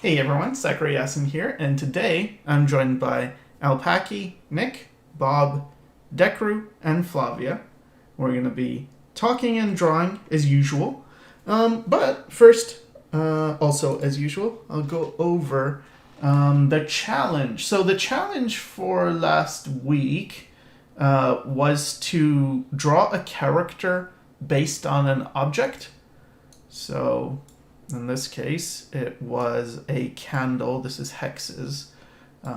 Hey everyone, Sycra here, and today I'm joined by Alpaki, Nick, Bob, Dekru, and Flavia. We're going to be talking and drawing as usual. But first, also as usual, I'll go over the challenge. So the challenge for last week was to draw a character based on an object. So in this case, it was a candle. This is hexes. It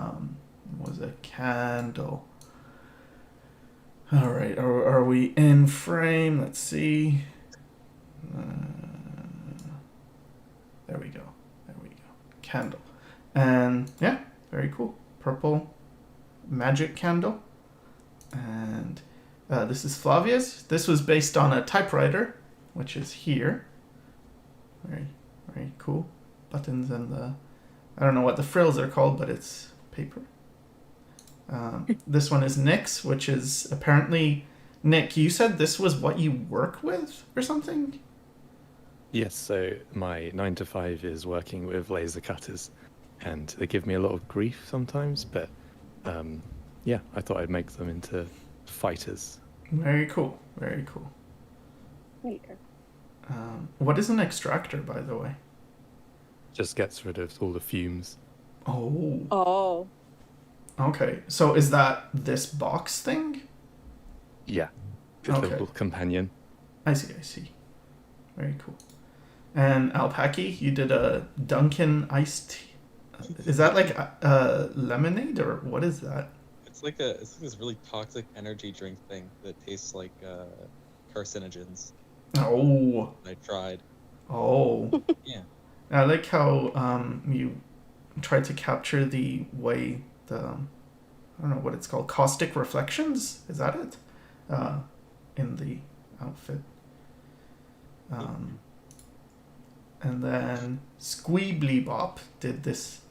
was a candle. All right, are we in frame? Let's see. There we go. There we go. Candle. And yeah, very cool. Purple magic candle. And this is Flavia's. This was based on a typewriter, which is here. Very, very cool. Buttons and I don't know what the frills are called, but it's paper. This one is Nick's, which is apparently... Nick, you said this was what you work with or something? Yes, so my 9 to 5 is working with laser cutters, and they give me a lot of grief sometimes, but yeah, I thought I'd make them into fighters. Very cool. Very cool. Yeah. What is an extractor, by the way? Just gets rid of all the fumes. Oh. Oh. Okay. So is that this box thing? Yeah, it's a Okay. little companion. I see. Very cool. And Alpaki, you did a Dunkin' iced tea. Is that like a lemonade or what is that? It's like this really toxic energy drink thing that tastes like carcinogens. Oh. I tried. Oh. Yeah. I like how you tried to capture the way I don't know what it's called, caustic reflections? Is that it? In the outfit. And then Squeebly Bop did this.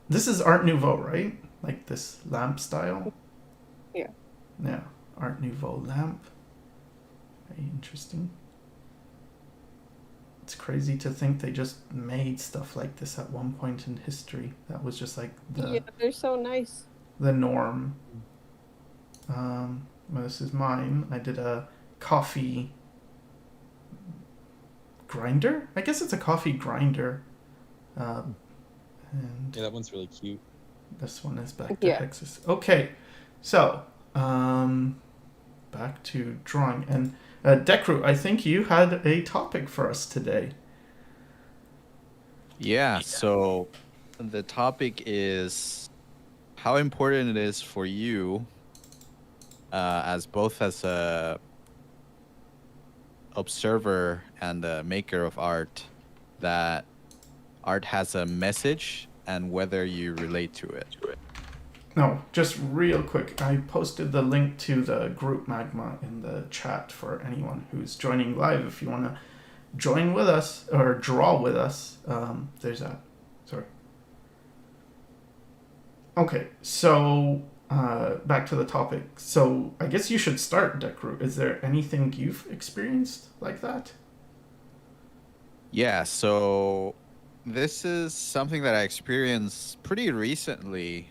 This is Art Nouveau, right? Like this lamp style? Yeah. Yeah, Art Nouveau lamp. Very interesting. It's crazy to think they just made stuff like this at one point in history. That was just like Yeah, they're so nice. the norm. Well, this is mine. I did a coffee grinder. I guess it's a coffee grinder. And Yeah, that one's really cute. this one is back to Yeah. Hexes. Okay, so back to drawing. And Dekru, I think you had a topic for us today. Yeah, so the topic is how important it is for you, as both as a observer and a maker of art, that art has a message and whether you relate to it. No, just real quick. I posted the link to the group Magma in the chat for anyone who's joining live. If you want to join with us or draw with us, there's that. Sorry. Okay, so back to the topic. So I guess you should start, Dekru. Is there anything you've experienced like that? Yeah, so this is something that I experienced pretty recently.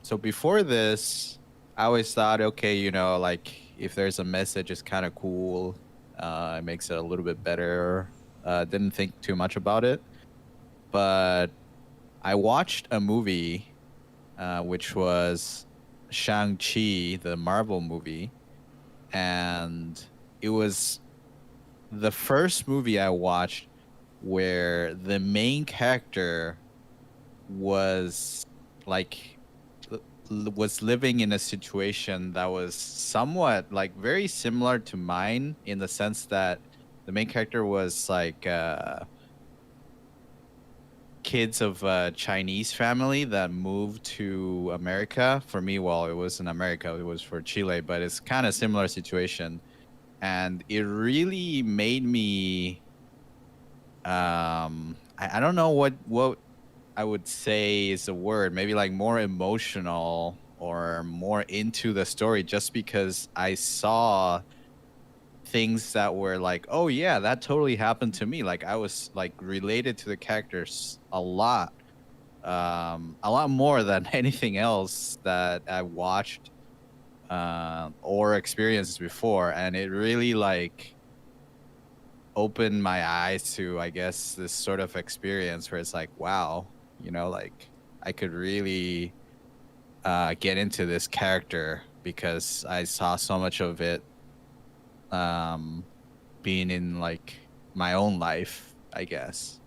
So before this, I always thought, okay, like if there's a message, it's kind of cool. It makes it a little bit better. Didn't think too much about it. But I watched a movie, which was Shang-Chi, the Marvel movie. And it was the first movie I watched where the main character was living in a situation that was somewhat like very similar to mine, in the sense that the main character was like kids of a Chinese family that moved to America. For me, well, it wasn't America, it was for Chile, but it's kind of similar situation. And it really made me I don't know what I would say is the word, maybe like more emotional or more into the story, just because I saw things that were like, oh yeah, that totally happened to me. Like I was like related to the characters a lot more than anything else that I watched or experienced before, and it really like opened my eyes to, I guess, this sort of experience where it's like, wow, you know, like I could really get into this character because I saw so much of it being in like my own life, I guess.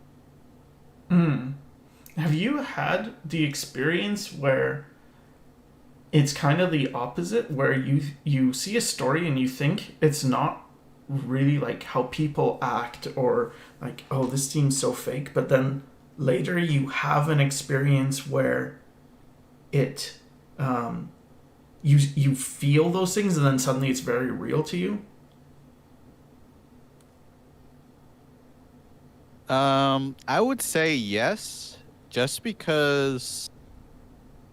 Have you had the experience where it's kind of the opposite, where you see a story and you think it's not really like how people act, or like, oh, this seems so fake, but then later you have an experience where it you feel those things and then suddenly it's very real to you? I would say yes, just because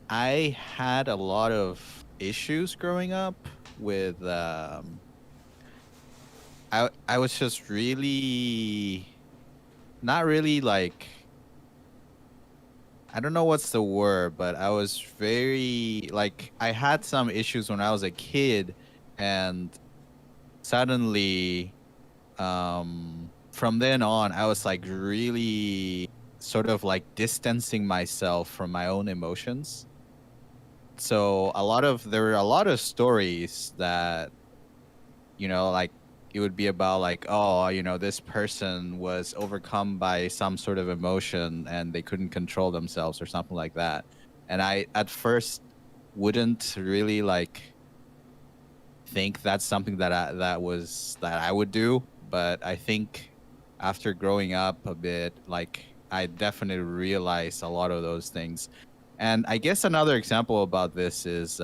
I had a lot of issues growing up with I was just really not really like, I don't know what's the word, but I was very like, I had some issues when I was a kid, and suddenly from then on I was like really sort of like distancing myself from my own emotions. So there were a lot of stories that, you know, like it would be about like, oh, you know, this person was overcome by some sort of emotion and they couldn't control themselves or something like that. And I at first wouldn't really like think that's something that I would do, but I think after growing up a bit, like I definitely realized a lot of those things. And I guess another example about this is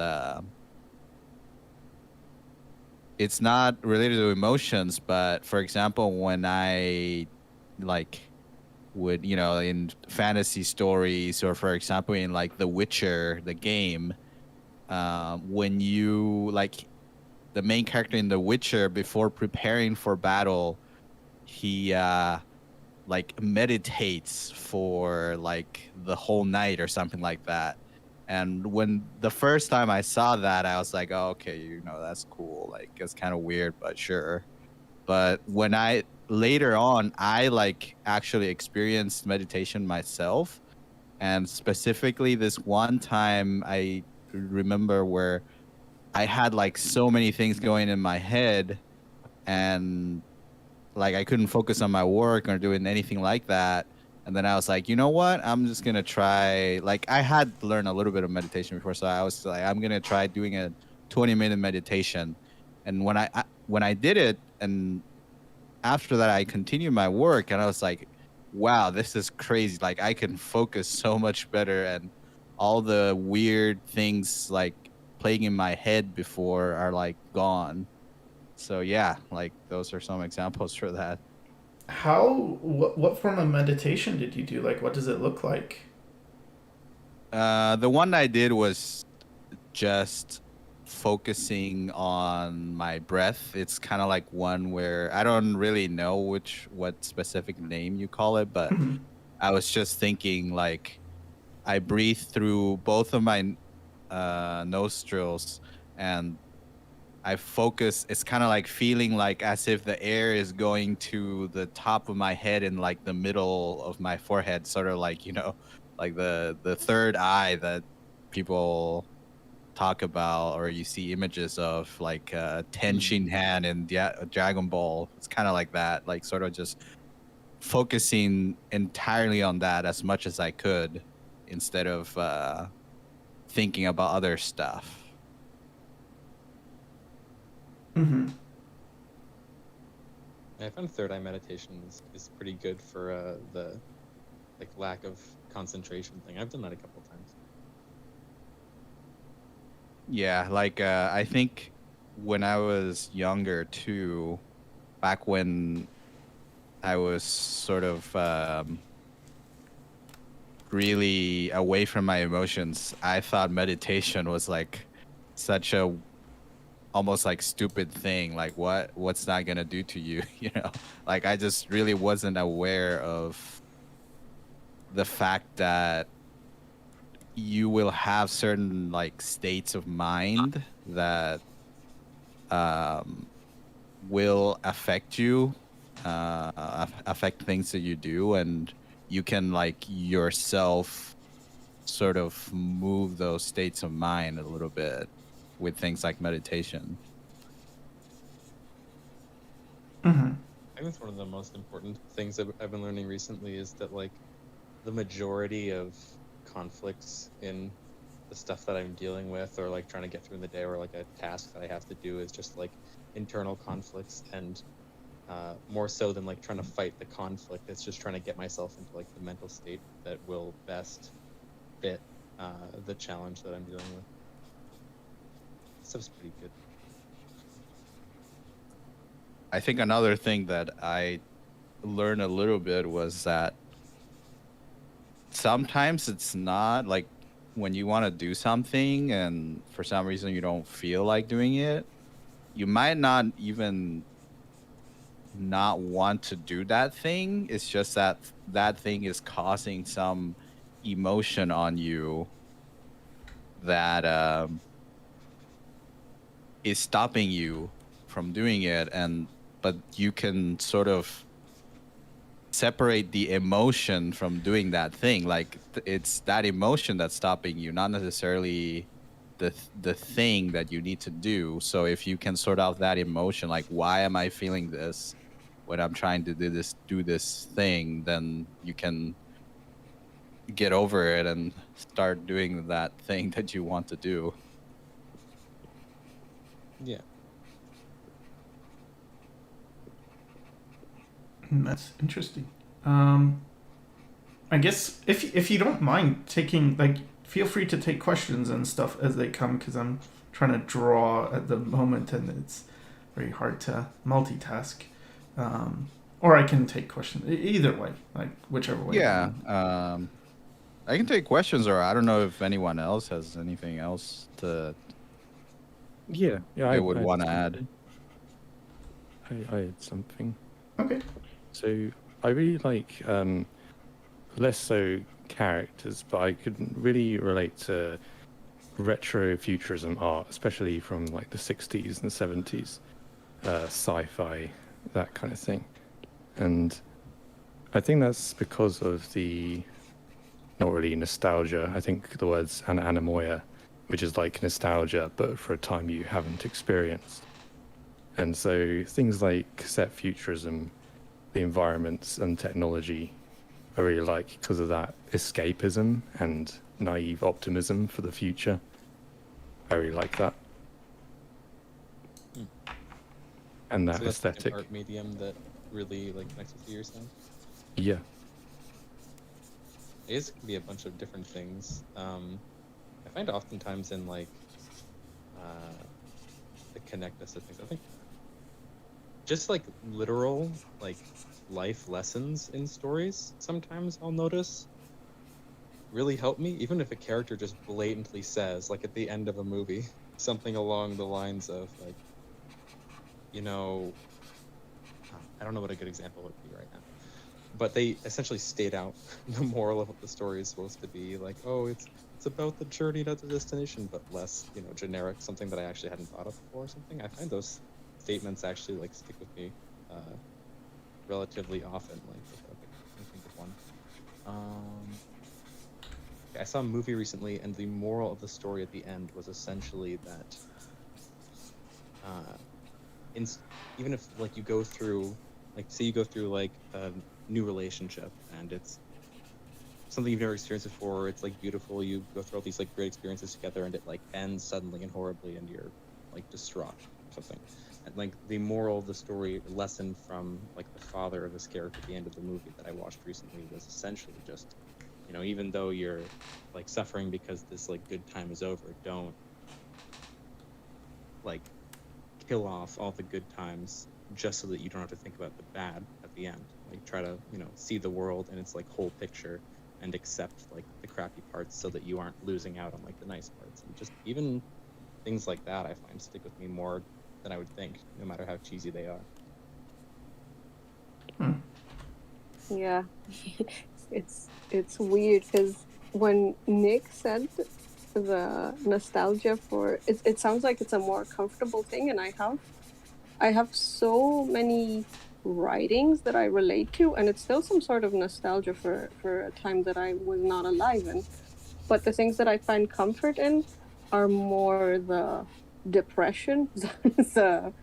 it's not related to emotions, but for example, when I like would, you know, in fantasy stories, or for example in like The Witcher, the game, when you like the main character in The Witcher, before preparing for battle, he like meditates for like the whole night or something like that. And when the first time I saw that, I was like, oh, okay, you know, that's cool. Like, it's kind of weird, but sure. But when I later on, I like actually experienced meditation myself. And specifically this one time I remember where I had like so many things going in my head, and like I couldn't focus on my work or doing anything like that. And then I was like, you know what? I'm just gonna try. Like I had learned a little bit of meditation before, so I was like, I'm gonna try doing a 20-minute meditation. And when I did it, and after that, I continued my work, and I was like, wow, this is crazy. Like I can focus so much better, and all the weird things like playing in my head before are like gone. So yeah, like those are some examples for that. What form of meditation did you do? Like, what does it look like? The one I did was just focusing on my breath. It's kind of like one where I don't really know what specific name you call it, but I was just thinking like I breathe through both of my nostrils, and I focus. It's kind of like feeling like as if the air is going to the top of my head and like the middle of my forehead, sort of like, you know, like the third eye that people talk about, or you see images of, like Ten Shin Han and Dragon Ball. It's kind of like that, like sort of just focusing entirely on that as much as I could, instead of thinking about other stuff. Mm-hmm. I found third eye meditation is pretty good for the like lack of concentration thing. I've done that a couple of times. Yeah, like I think when I was younger too, back when I was sort of really away from my emotions, I thought meditation was like such a almost like stupid thing, like what's that gonna do to you, you know? Like I just really wasn't aware of the fact that you will have certain like states of mind that will affect you, affect things that you do, and you can like yourself sort of move those states of mind a little bit with things like meditation. Mm-hmm. I think it's one of the most important things I've been learning recently is that like the majority of conflicts in the stuff that I'm dealing with or like trying to get through in the day or like a task that I have to do is just like internal conflicts, and more so than like trying to fight the conflict, it's just trying to get myself into like the mental state that will best fit the challenge that I'm dealing with. Stuff's pretty good. I think another thing that I learned a little bit was that sometimes it's not like when you want to do something and for some reason you don't feel like doing it, you might not even not want to do that thing. It's just that that thing is causing some emotion on you that is stopping you from doing it, and but you can sort of separate the emotion from doing that thing. Like it's that emotion that's stopping you, not necessarily the thing that you need to do. So if you can sort out that emotion, like why am I feeling this when I'm trying to do this thing, then you can get over it and start doing that thing that you want to do. Yeah. That's interesting. I guess if you don't mind taking, like, feel free to take questions and stuff as they come, because I'm trying to draw at the moment and it's very hard to multitask. Or I can take questions. Either way, like whichever way. Yeah. I can take questions, or I don't know if anyone else has anything else to Yeah, they would I had want to add. something. I had something. Okay. So I really like less so characters, but I could really relate to retro futurism art, especially from like the 60s and 70s, sci-fi, that kind of thing. And I think that's because of the, not really nostalgia, I think the word's anamoia, which is like nostalgia, but for a time you haven't experienced. And so things like set futurism, the environments and technology I really like because of that escapism and naive optimism for the future. I really like that. And that So that's like aesthetic. an art medium that really like connects with you, you're saying? Yeah. It can be a bunch of different things. I find oftentimes in like the connectedness of things, I think just like literal like life lessons in stories sometimes I'll notice really help me, even if a character just blatantly says, like at the end of a movie, something along the lines of like, you know, I don't know what a good example would be right now, but they essentially state out the moral of what the story is supposed to be, like, oh, it's about the journey to the destination, but less, you know, generic, something that I actually hadn't thought of before or something. I find those statements actually like stick with me relatively often. Like, if I can think of one. I saw a movie recently, and the moral of the story at the end was essentially that even if like you go through, like, say you go through like a new relationship and it's something you've never experienced before, it's like beautiful, you go through all these like great experiences together, and it like ends suddenly and horribly and you're like distraught or something. And like the moral of the story, lesson from like the father of this character at the end of the movie that I watched recently was essentially just, you know, even though you're like suffering because this like good time is over, don't like kill off all the good times just so that you don't have to think about the bad at the end. Like, try to, you know, see the world in its like whole picture and accept like the crappy parts so that you aren't losing out on like the nice parts. And just even things like that I find stick with me more than I would think, no matter how cheesy they are. Yeah, it's weird because when Nick said the nostalgia for it, it sounds like it's a more comfortable thing, and I have so many writings that I relate to, and it's still some sort of nostalgia for a time that I was not alive in. But the things that I find comfort in are more the depression, the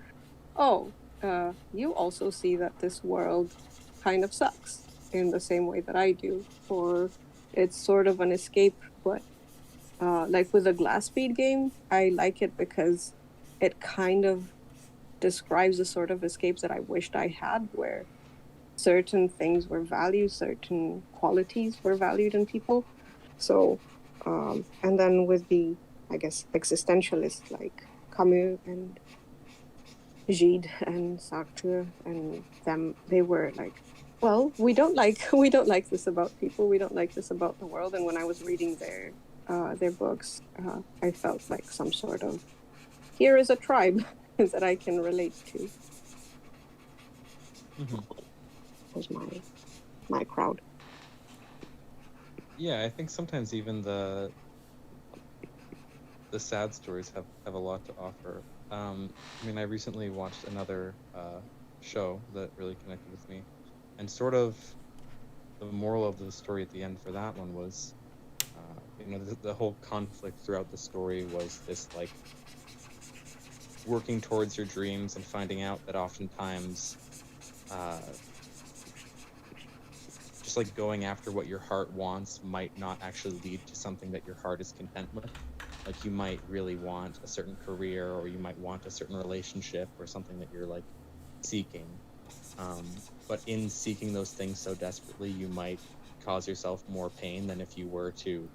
you also see that this world kind of sucks in the same way that I do, or it's sort of an escape. But like with the glass speed game, I like it because it kind of describes the sort of escapes that I wished I had, where certain things were valued, certain qualities were valued in people. So, and then with the, I guess, existentialists like Camus and Gide and Sartre and them, they were like, well, we don't like this about people, we don't like this about the world. And when I was reading their books, I felt like some sort of, here is a tribe that I can relate to. Was my crowd. Yeah, I think sometimes even the sad stories have a lot to offer. I mean, I recently watched another show that really connected with me, and sort of the moral of the story at the end for that one was, the whole conflict throughout the story was this, like, working towards your dreams and finding out that oftentimes just like going after what your heart wants might not actually lead to something that your heart is content with. Like, you might really want a certain career, or you might want a certain relationship, or something that you're like seeking. But in seeking those things so desperately, you might cause yourself more pain than if you were to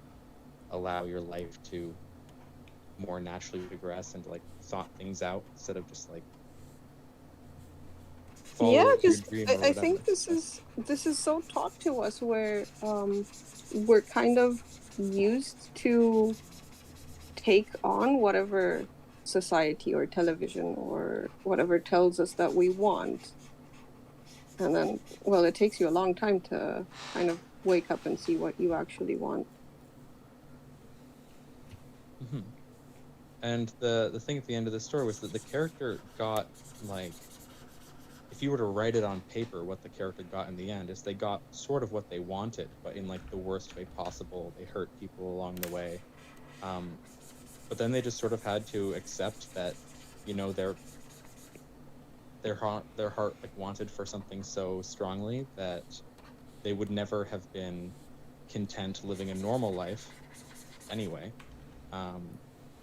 allow your life to more naturally progress and like thought things out instead of just like because I think this is so taught to us, where we're kind of used to take on whatever society or television or whatever tells us that we want, and then, well, it takes you a long time to kind of wake up and see what you actually want. And the thing at the end of the story was that the character got, like, if you were to write it on paper, what the character got in the end is they got sort of what they wanted, but in like the worst way possible. They hurt people along the way. But then they just sort of had to accept that, their heart like wanted for something so strongly that they would never have been content living a normal life anyway.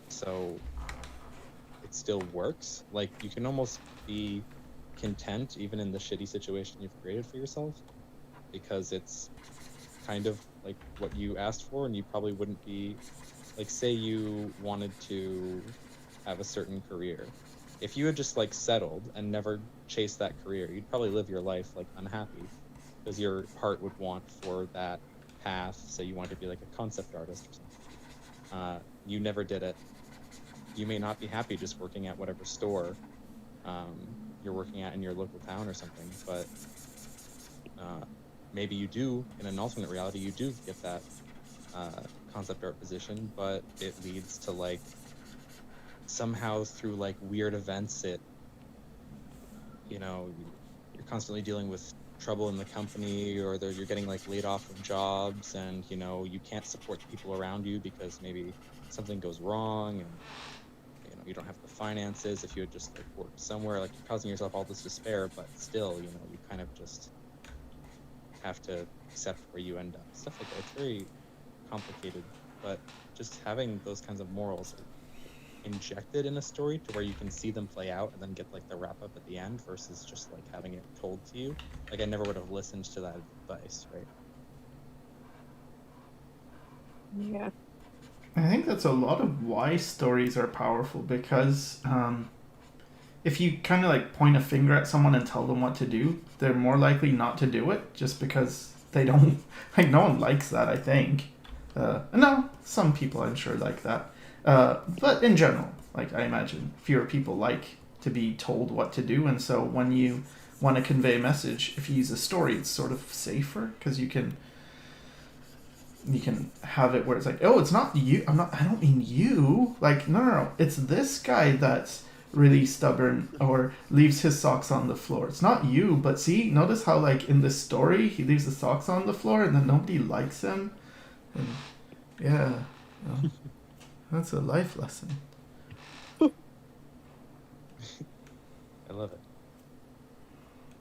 So it still works. Like, you can almost be content even in the shitty situation you've created for yourself, because it's kind of like what you asked for, and you probably wouldn't be, like, say you wanted to have a certain career. If you had just like settled and never chased that career, you'd probably live your life like unhappy, because your heart would want for that path. Say you wanted to be like a concept artist or something. You never did it. You may not be happy just working at whatever store you're working at in your local town or something, but maybe you do, in an alternate reality, you do get that concept art position, but it leads to, like, somehow through like weird events, you're constantly dealing with trouble in the company, or you're getting like laid off of jobs, and you can't support the people around you because maybe something goes wrong, and you don't have the finances. If you had just like worked somewhere, like, you're causing yourself all this despair, but still, you kind of just have to accept where you end up. Stuff like that. It's very complicated, but just having those kinds of morals injected in a story to where you can see them play out and then get like the wrap up at the end, versus just like having it told to you. Like, I never would have listened to that advice, right? Yeah. I think that's a lot of why stories are powerful, because if you kind of like point a finger at someone and tell them what to do, they're more likely not to do it, just because they don't, like, no one likes that, I think. No, some people I'm sure like that. But in general, like I imagine fewer people like to be told what to do, and so when you want to convey a message, if you use a story, it's sort of safer because you can have it where it's like, oh, it's not you. I don't mean you. Like, no. It's this guy that's really stubborn or leaves his socks on the floor. It's not you, but see, notice how like in this story he leaves the socks on the floor and then nobody likes him. And yeah, well, that's a life lesson. I love it.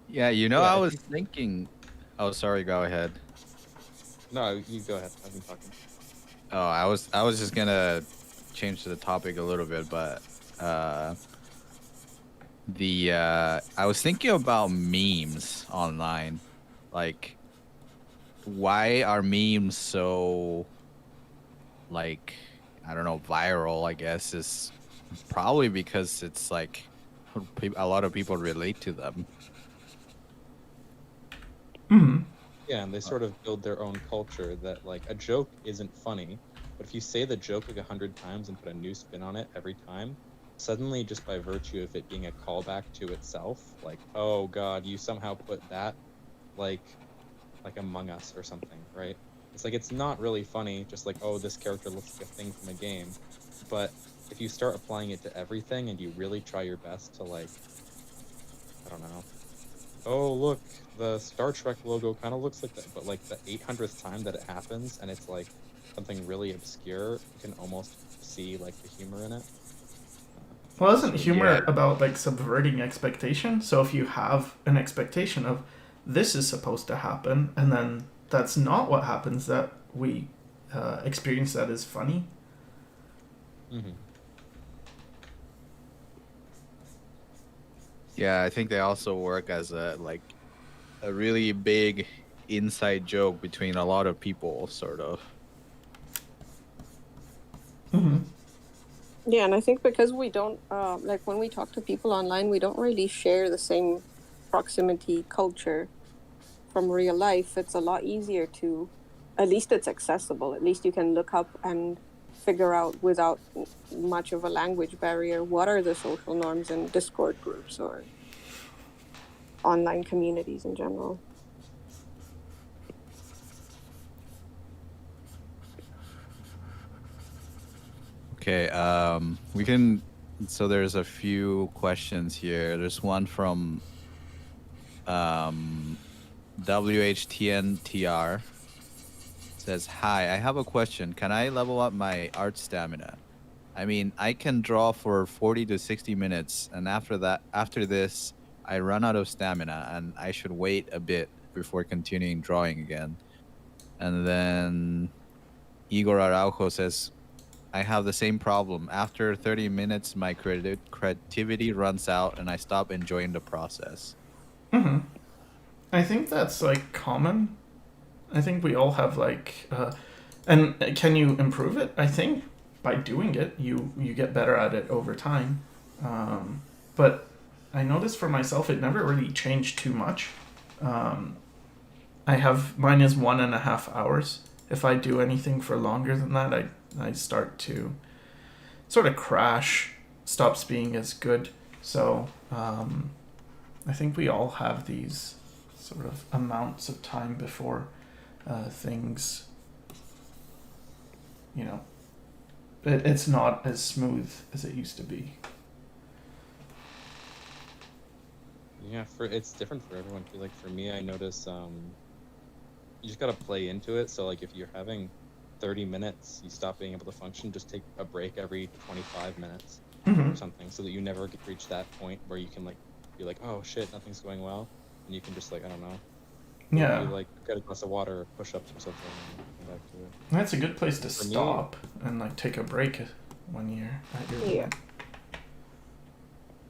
Yeah, you know, Yeah, I I was thinking. Oh, sorry. Go ahead. No, you go ahead. I've been talking. Oh, I was just gonna change the topic a little bit, but I was thinking about memes online. Like, why are memes so, like, I don't know, viral? I guess is probably because it's like a lot of people relate to them. Mm-hmm. Yeah, and they sort of build their own culture that like a joke isn't funny, but if you say the joke like 100 times and put a new spin on it every time, suddenly just by virtue of it being a callback to itself, like, oh god, you somehow put that like Among Us or something, right? It's like it's not really funny, just like, oh, this character looks like a thing from a game. But if you start applying it to everything and you really try your best to like, I don't know, oh look, the Star Trek logo kind of looks like that, but like the 800th time that it happens and it's like something really obscure, you can almost see like the humor in it. Well, isn't humor Yeah. about like subverting expectation? So if you have an expectation of this is supposed to happen, and then that's not what happens, that we experience that as funny. Mm-hmm. Yeah, I think they also work as a really big inside joke between a lot of people, sort of. Mm-hmm. Yeah, and I think because we don't, like when we talk to people online, we don't really share the same proximity culture from real life. It's a lot easier to, at least it's accessible. At least you can look up and figure out without much of a language barrier what are the social norms in Discord groups or online communities in general. Okay, we can. So there's a few questions here. There's one from WHTNTR. Says, "Hi, I have a question. Can I level up my art stamina? I mean, I can draw for 40 to 60 minutes, and after this, I run out of stamina, and I should wait a bit before continuing drawing again." And then Igor Araujo says, "I have the same problem. After 30 minutes, my creativity runs out, and I stop enjoying the process." Mm-hmm. I think that's like common. I think we all have like, and can you improve it? I think by doing it, you get better at it over time. But I noticed for myself, it never really changed too much. Mine is 1.5 hours. If I do anything for longer than that, I start to sort of crash, stops being as good. So I think we all have these sort of amounts of time before things, it's not as smooth as it used to be. Yeah, it's different for everyone too. Like for me, I notice you just gotta play into it. So like if you're having 30 minutes, you stop being able to function, just take a break every 25 minutes Mm-hmm. or something, so that you never reach that point where you can like be like, oh shit, nothing's going well, and you can just like, I don't know, Yeah, you like get a glass of water, push ups or something, and come back to it. that's a good place to For me- stop and like take a break when you're at your Yeah.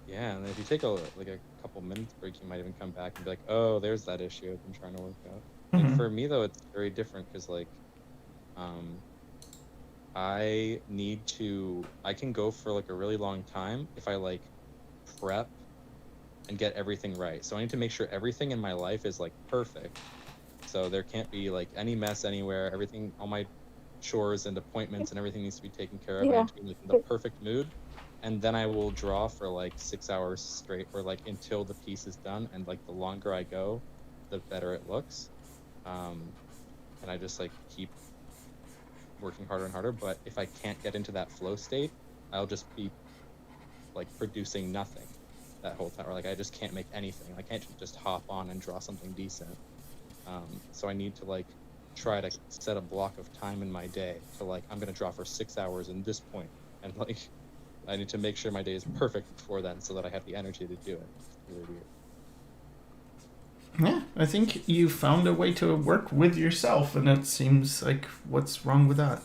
Yeah, and if you take a couple minutes break, you might even come back and be like, oh, there's that issue I've been trying to work out. Mhm. And for me though, it's very different because like, I can go for like a really long time if I like prep and get everything right. So I need to make sure everything in my life is like perfect. So there can't be like any mess anywhere. Everything, all my chores and appointments and everything needs to be taken care of. I Yeah. need to be like, in the perfect mood. and then I will draw for like 6 hours straight, or like until the piece is done. And like the longer I go, the better it looks. And I just like keep working harder and harder. But if I can't get into that flow state, I'll just be like producing nothing that whole time, or like I just can't make anything. I can't just hop on and draw something decent. So I need to like try to set a block of time in my day to like, I'm gonna draw for 6 hours in this point, and like I need to make sure my day is perfect before then so that I have the energy to do it. It's really weird. Yeah, I think you found a way to work with yourself, and it seems like what's wrong with that?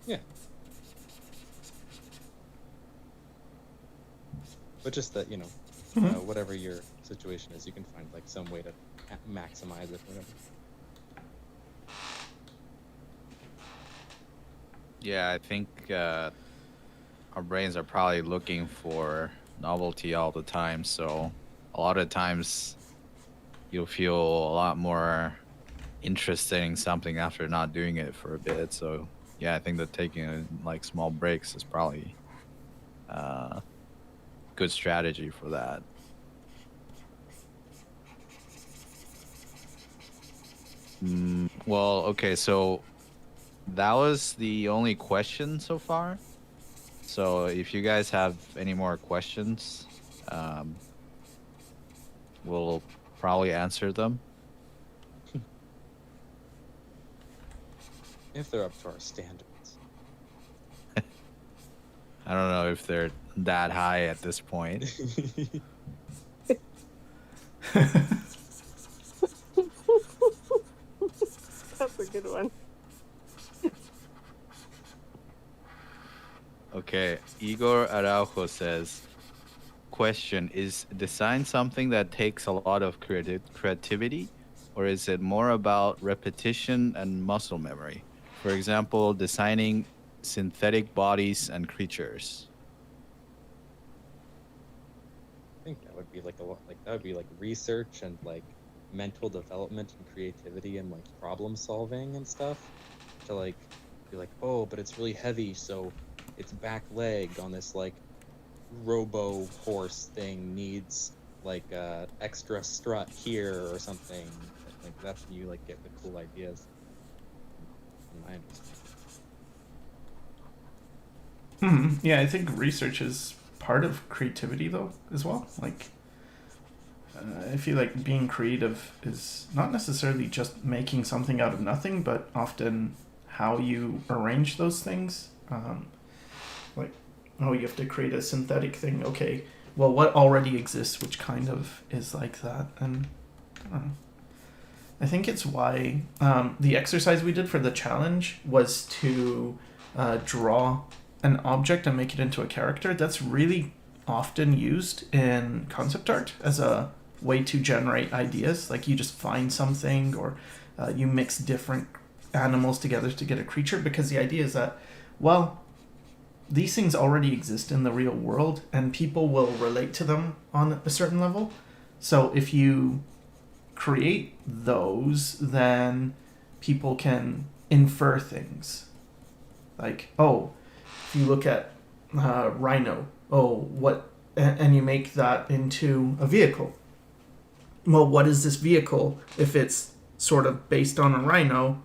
Yeah. But just that, whatever your situation is, you can find like some way to maximize it, whatever. Yeah, I think our brains are probably looking for novelty all the time. So a lot of times you'll feel a lot more interested in something after not doing it for a bit. So yeah, I think that taking like small breaks is probably good strategy for that. Well, okay, so that was the only question so far. So if you guys have any more questions, we'll probably answer them. If they're up to our standards. I don't know if they're that high at this point. That's a good one. Okay, Igor Araujo says, question, is design something that takes a lot of creativity, or is it more about repetition and muscle memory? For example, designing synthetic bodies and creatures. I think that would be like that would be like research and like mental development and creativity and like problem solving and stuff. To like be like, oh, but it's really heavy, so its back leg on this like robo horse thing needs like extra strut here or something. Like that's when you like get the cool ideas. In my understanding. Yeah, I think research is part of creativity though as well. Like I feel like being creative is not necessarily just making something out of nothing, but often how you arrange those things. Like, oh, you have to create a synthetic thing. Okay, well, what already exists, which kind of is like that? And I don't know. I think it's why the exercise we did for the challenge was to draw an object and make it into a character. That's really often used in concept art as a way to generate ideas. Like you just find something, or you mix different animals together to get a creature, because the idea is that, well, these things already exist in the real world and people will relate to them on a certain level. So if you create those, then people can infer things. Like, oh, if you look at rhino, and you make that into a vehicle. Well, what is this vehicle if it's sort of based on a rhino?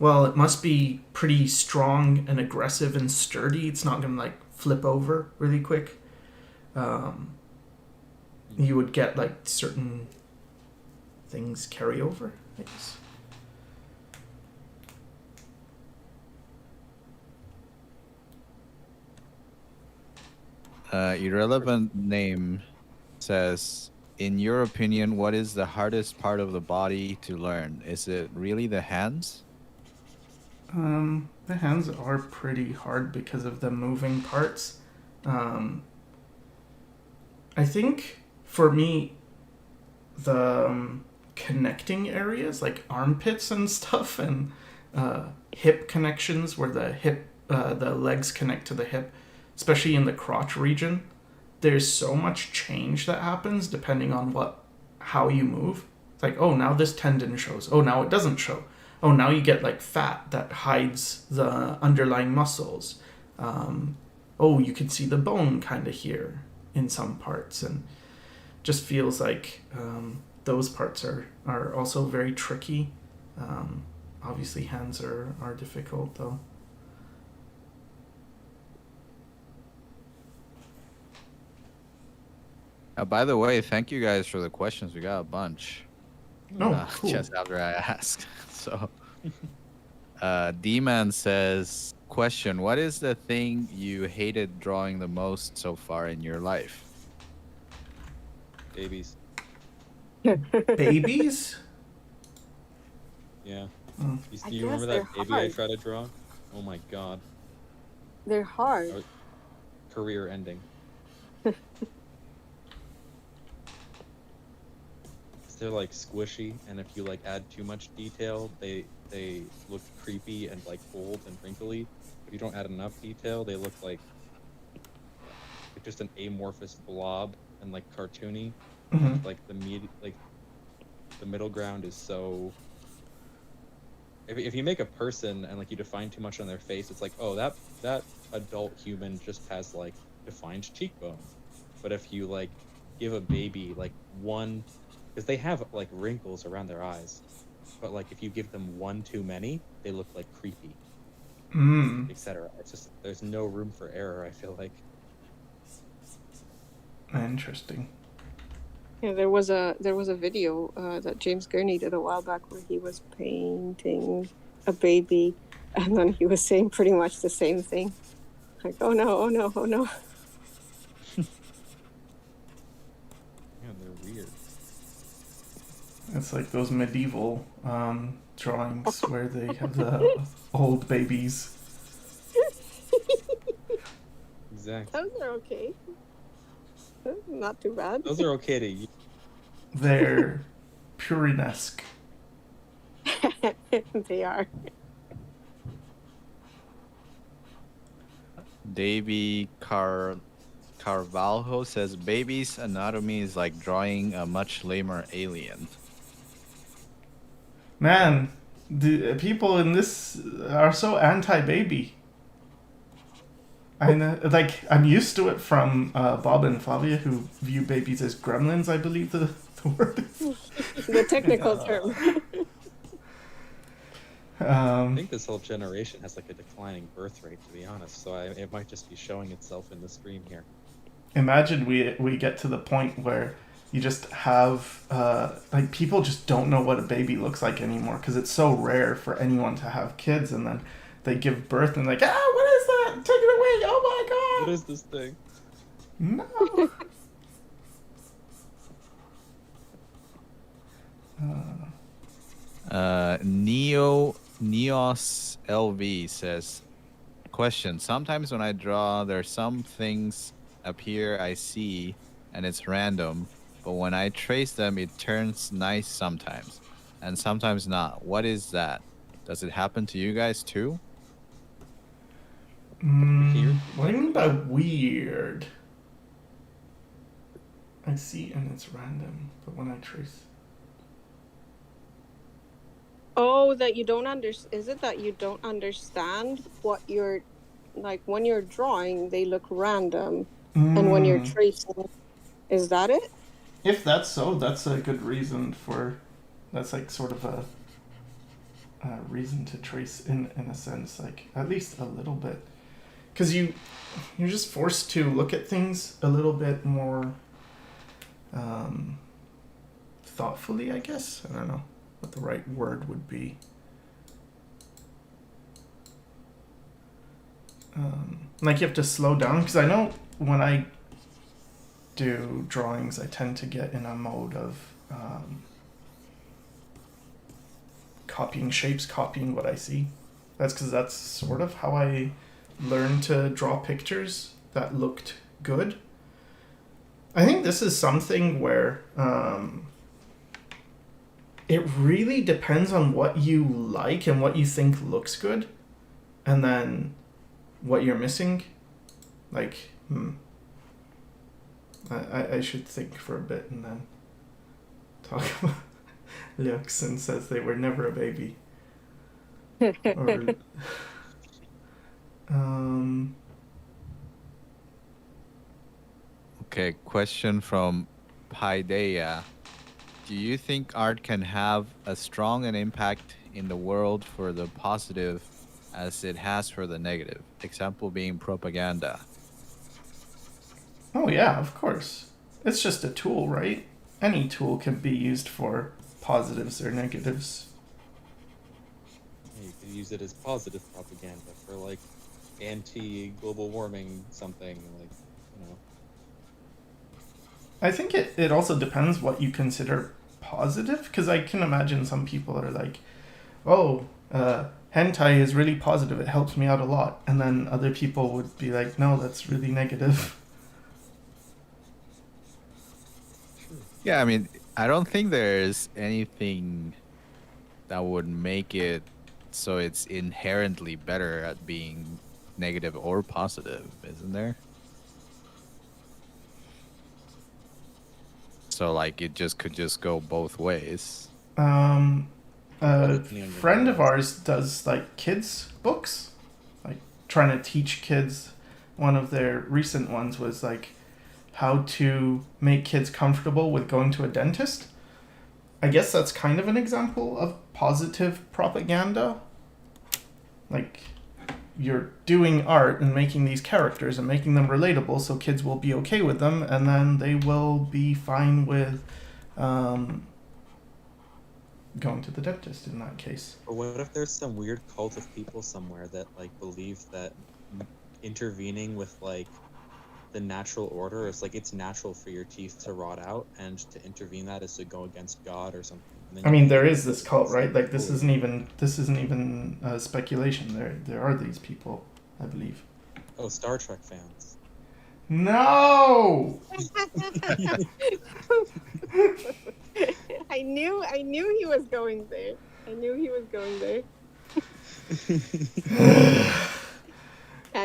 Well, it must be pretty strong and aggressive and sturdy. It's not going to like flip over really quick. You would get like certain things carry over, I guess. Irrelevant name says, in your opinion, what is the hardest part of the body to learn? Is it really the hands? The hands are pretty hard because of the moving parts. I think for me, the connecting areas like armpits and stuff, and hip connections where the legs connect to the hip, especially in the crotch region, there's so much change that happens depending on how you move. It's like, oh, now this tendon shows. Oh, now it doesn't show. Oh, now you get like fat that hides the underlying muscles. oh, you can see the bone kind of here in some parts, and just feels like those parts are also very tricky. Obviously, hands are difficult though. By the way, thank you guys for the questions. We got a bunch. Oh, cool. Just after I asked. So, D-Man says, question, what is the thing you hated drawing the most so far in your life? Babies. Babies? Yeah. Mm. I Do you remember guess that they're baby I hard. tried to draw? Oh my god. They're hard. Career ending. They're like squishy, and if you like add too much detail, they look creepy and like old and wrinkly. If you don't add enough detail, they look like just an amorphous blob and like cartoony. Mhm. Like the middle ground is so. If you make a person and like you define too much on their face, it's like, oh, that adult human just has like defined cheekbones. But if you like give a baby like one, because they have like wrinkles around their eyes, but like if you give them one too many, they look like creepy, etc. It's just there's no room for error, I feel like. Interesting. Yeah, there was a video that James Gurney did a while back where he was painting a baby, and then he was saying pretty much the same thing, like, "Oh no, oh no, oh no." Yeah, they're weird. It's like those medieval drawings where they have the old babies. Exactly. Those are okay. Not too bad. Those are okay to use. They're Purinesque. They are. Davey Carvalho says, baby's anatomy is like drawing a much lamer alien. Man, the people in this are so anti-baby. I know, like, I'm used to it from Bob and Flavia, who view babies as gremlins, I believe the word is. The technical term. I think this whole generation has like a declining birth rate, to be honest. So it might just be showing itself in the stream here. Imagine we get to the point where you just have like people just don't know what a baby looks like anymore because it's so rare for anyone to have kids, and then they give birth and like, what is that? Take it away! Oh my god! What is this thing? No. Neos LV says, question, sometimes when I draw, there's some things appear I see and it's random, but when I trace them, it turns nice sometimes and sometimes not. What is that? Does it happen to you guys too? What do you mean by weird? I see and it's random, but when I trace... Oh, that you don't understand. Is it that you don't understand what you're, like, when you're drawing, they look random, and when you're tracing, is that it? If that's so, that's a good reason for... That's like sort of a reason to trace in a sense, like at least a little bit. Because you're just forced to look at things a little bit more thoughtfully, I guess. I don't know what the right word would be. Like you have to slow down, because I know when I do drawings, I tend to get in a mode of copying shapes, copying what I see. That's because that's sort of how I learned to draw pictures that looked good. I think this is something where it really depends on what you like and what you think looks good, and then what you're missing. Like, I should think for a bit and then talk about Luxon says they were never a baby. Or, Okay, question from Paideia. Do you think art can have as strong an impact in the world for the positive as it has for the negative? Example being propaganda. Oh yeah, of course. It's just a tool, right? Any tool can be used for positives or negatives. You could use it as positive propaganda for like anti-global warming something, like, you know. I think it also depends what you consider positive, because I can imagine some people are like, oh, hentai is really positive, it helps me out a lot. And then other people would be like, no, that's really negative. Yeah, I mean, I don't think there's anything that would make it so it's inherently better at being negative or positive, isn't there? So like it just could just go both ways. A friend of ours does like kids books, like trying to teach kids. One of their recent ones was like how to make kids comfortable with going to a dentist. I guess that's kind of an example of positive propaganda. Like, you're doing art and making these characters and making them relatable so kids will be okay with them, and then they will be fine with going to the dentist in that case. Or what if there's some weird cult of people somewhere that like believe that intervening with like the natural order is like it's natural for your teeth to rot out, and to intervene that is to go against God or something. I mean, there is this cult, right? Like this isn't even speculation. There are these people, I believe. Oh, Star Trek fans. No. I knew he was going there. Can't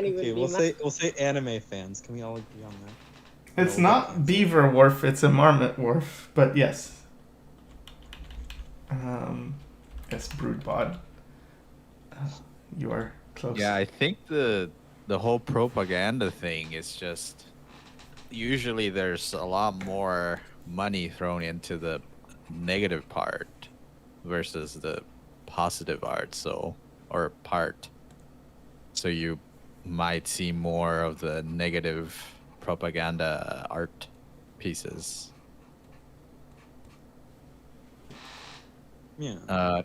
even Okay, be we'll say anime fans. Can we all agree on that? It's not Beaver Wharf, it's a Marmot Wharf, but yes. Yes, Broodbod. You are close. Yeah, I think the whole propaganda thing is just usually there's a lot more money thrown into the negative part versus the positive art, or part. So you might see more of the negative propaganda art pieces. Yeah.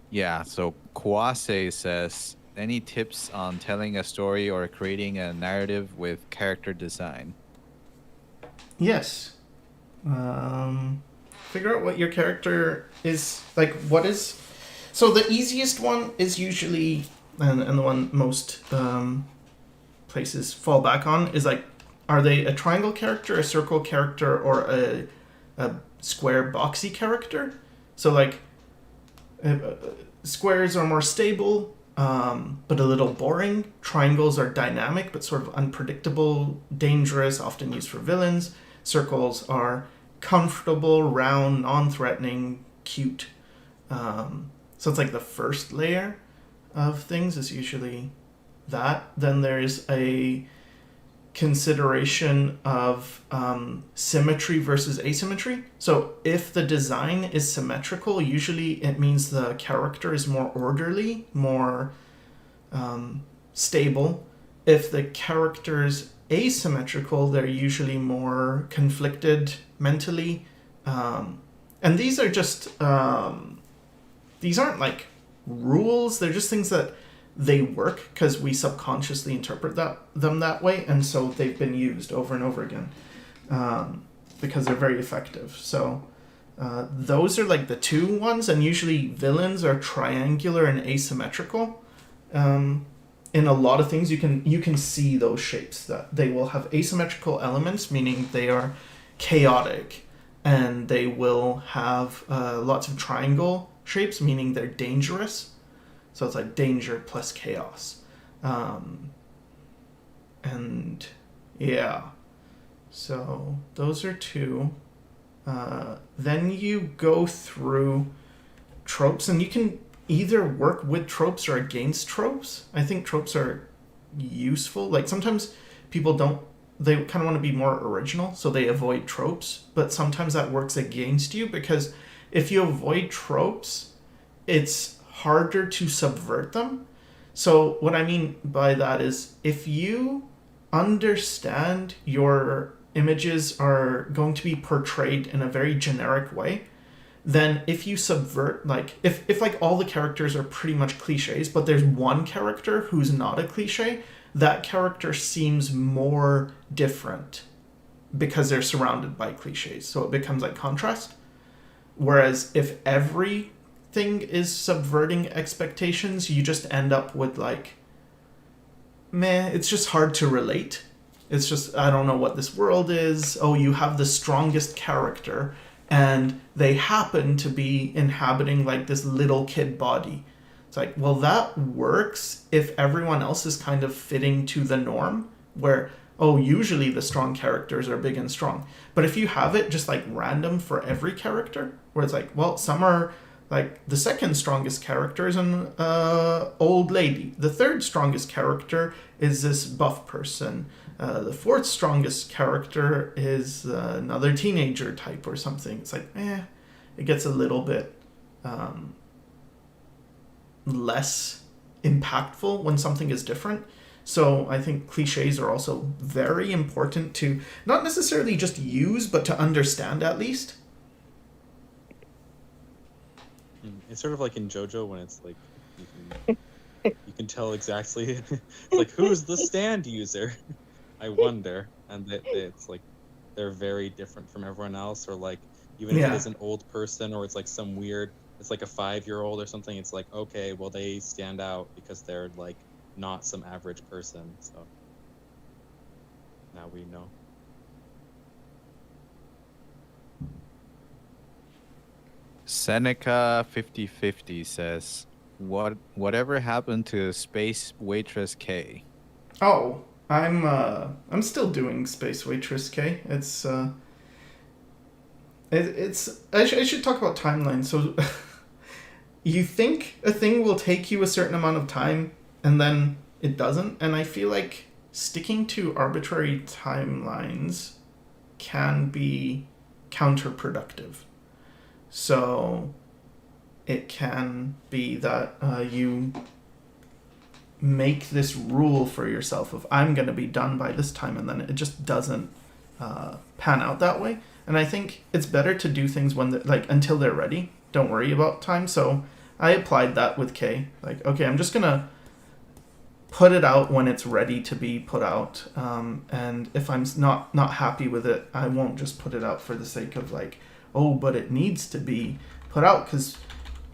Yeah, so Kwase says, any tips on telling a story or creating a narrative with character design? Yes. Figure out what your character is, like, what is... So the easiest one is usually, and the one most places fall back on, is like, are they a triangle character, a circle character, or a square boxy character? So like, squares are more stable, but a little boring. Triangles are dynamic, but sort of unpredictable, dangerous, often used for villains. Circles are comfortable, round, non-threatening, cute. So it's like the first layer of things is usually that. Then there's a consideration of symmetry versus asymmetry. So if the design is symmetrical, usually it means the character is more orderly, more stable. If the character's asymmetrical, they're usually more conflicted mentally. And these are just, these aren't like rules, they're just things that they work because we subconsciously interpret them that way, and so they've been used over and over again because they're very effective. So those are like the two ones, and usually villains are triangular and asymmetrical. In a lot of things, you can see those shapes, that they will have asymmetrical elements, meaning they are chaotic, and they will have lots of triangle shapes, meaning they're dangerous. So it's like danger plus chaos. And yeah, so those are two. Then you go through tropes, and you can either work with tropes or against tropes. I think tropes are useful. Like sometimes people don't they kind of want to be more original, so they avoid tropes, but sometimes that works against you because if you avoid tropes, it's harder to subvert them. So what I mean by that is if you understand your images are going to be portrayed in a very generic way, then if you subvert, like if like all the characters are pretty much cliches, but there's one character who's not a cliche, that character seems more different because they're surrounded by cliches. So it becomes like contrast. Whereas if everything is subverting expectations, you just end up with like, meh, it's just hard to relate. It's just, I don't know what this world is. Oh, you have the strongest character and they happen to be inhabiting like this little kid body. It's like, well, that works if everyone else is kind of fitting to the norm where, oh, usually the strong characters are big and strong. But if you have it just like random for every character, where it's like, well, some are like the second strongest character is an old lady. The third strongest character is this buff person. The fourth strongest character is another teenager type or something. It's like, it gets a little bit less impactful when something is different. So I think cliches are also very important to not necessarily just use, but to understand at least. It's sort of like in JoJo when it's like you can tell exactly it's like who's the stand user. I wonder, and it's like they're very different from everyone else, or like even if it is an old person or it's like some weird, it's like a 5-year-old or something. It's like, okay, well they stand out because they're like not some average person. So now we know. Seneca 5050 says, whatever happened to Space Waitress K? Oh, I'm still doing Space Waitress K. It's I should talk about timeline. So you think a thing will take you a certain amount of time and then it doesn't, and I feel like sticking to arbitrary timelines can be counterproductive. So it can be that you make this rule for yourself of I'm going to be done by this time, and then it just doesn't pan out that way. And I think it's better to do things when like until they're ready. Don't worry about time. So I applied that with K. Like, okay, I'm just going to put it out when it's ready to be put out. And if I'm not happy with it, I won't just put it out for the sake of like, oh, but it needs to be put out because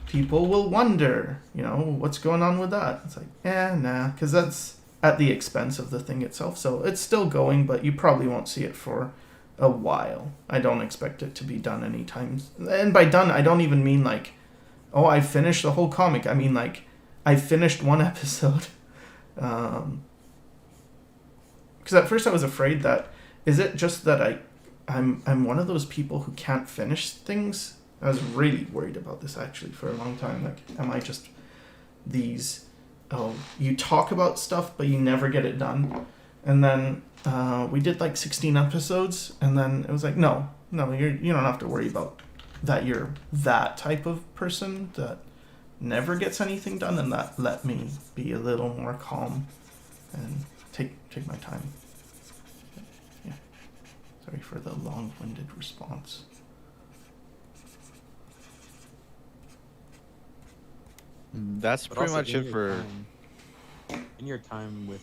people will wonder, what's going on with that. It's like, nah, because that's at the expense of the thing itself. So it's still going, but you probably won't see it for a while. I don't expect it to be done anytime. And by done, I don't even mean like, oh, I finished the whole comic. I mean like, I finished one episode. Because at first I was afraid that, is it just that I'm one of those people who can't finish things? I was really worried about this actually for a long time. Like, am I just these, you talk about stuff, but you never get it done? And then we did like 16 episodes, and then it was like, no, you don't have to worry about that. You're that type of person that never gets anything done, and that let me be a little more calm and take my time. Yeah. Sorry for the long-winded response. That's But pretty also much it for. In your time with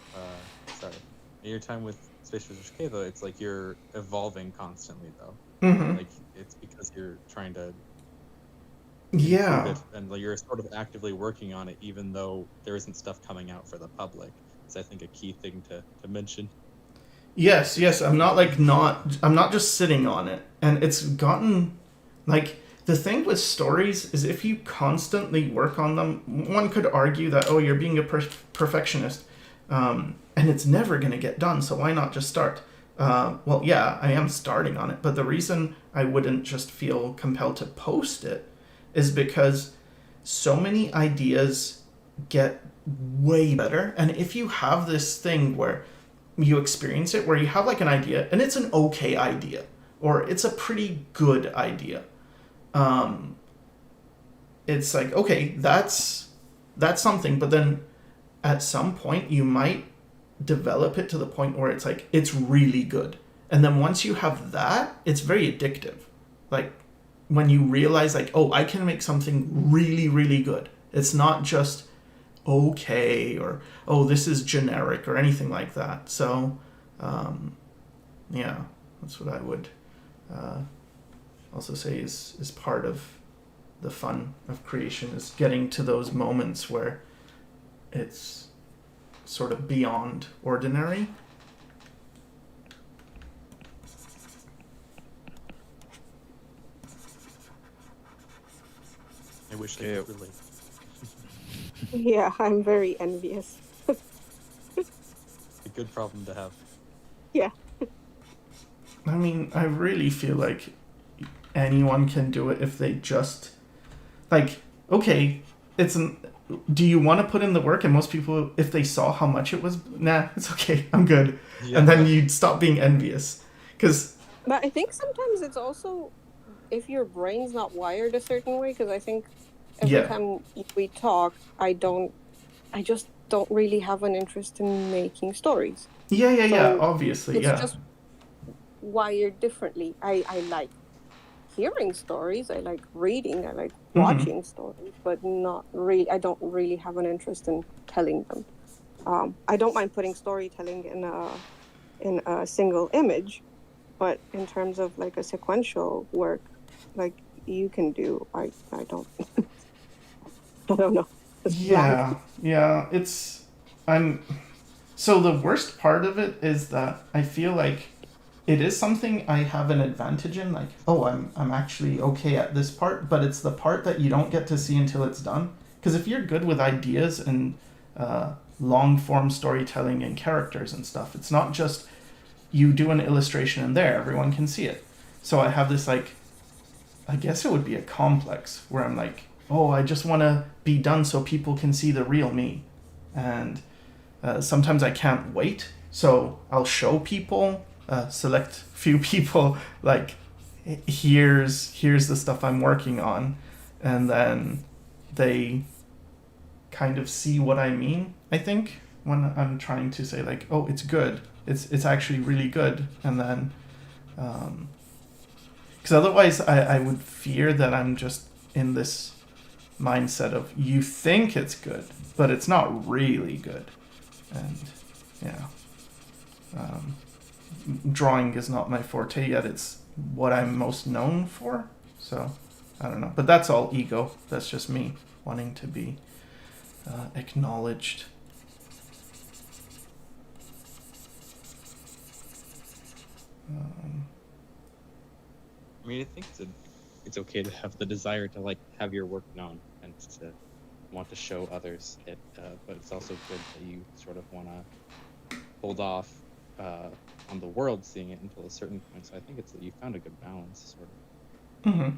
Space Wizard K, though, it's like you're evolving constantly, though. Mm-hmm. Like it's because you're trying to Yeah. improve it, and like, you're sort of actively working on it, even though there isn't stuff coming out for the public. It's, I think, a key thing to mention. Yes. I'm not just sitting on it. And it's gotten, like, the thing with stories is if you constantly work on them, one could argue that, oh, you're being a perfectionist, and it's never going to get done, so why not just start? Well, yeah, I am starting on it, but the reason I wouldn't just feel compelled to post it is because so many ideas get way better. And if you have this thing where you experience it where you have like an idea and it's an okay idea or it's a pretty good idea. It's like, okay, that's something, but then at some point you might develop it to the point where it's like it's really good. And then once you have that, it's very addictive. Like when you realize like, oh, I can make something really, really good. It's not just okay or oh, this is generic or anything like that. So yeah, that's what I would also say is part of the fun of creation, is getting to those moments where it's sort of beyond ordinary. I wish I could relate. Yeah, I'm very envious. A good problem to have. Yeah. I mean, I really feel like anyone can do it if they just, like, okay, do you want to put in the work? And most people, if they saw how much it was, nah, it's okay, I'm good. Yeah. And then you'd stop being envious. But I think sometimes it's also if your brain's not wired a certain way, because I think every time we talk, I just don't really have an interest in making stories. Yeah, obviously, it's just wired differently. I like hearing stories, I like reading, I like watching stories, but not really. I don't really have an interest in telling them. I don't mind putting storytelling in a single image, but in terms of like a sequential work, like you can do, I don't. I don't know. So the worst part of it is that I feel like it is something I have an advantage in, like, oh, I'm actually okay at this part, but it's the part that you don't get to see until it's done. Because if you're good with ideas and long form storytelling and characters and stuff, it's not just you do an illustration and there, everyone can see it. So I have this, like, I guess it would be a complex where I'm like, oh, I just want to be done so people can see the real me. And sometimes I can't wait, so I'll show people, select few people, like, here's the stuff I'm working on, and then they kind of see what I mean, I think, when I'm trying to say, like, oh, it's good, it's actually really good, and then because otherwise I would fear that I'm just in this mindset of you think it's good, but it's not really good. And drawing is not my forte yet. It's what I'm most known for. So I don't know, but that's all ego. That's just me wanting to be acknowledged. I mean, I think it's okay to have the desire to like have your work known and to want to show others it, but it's also good that you sort of want to hold off on the world seeing it until a certain point. So I think it's that you found a good balance, sort of.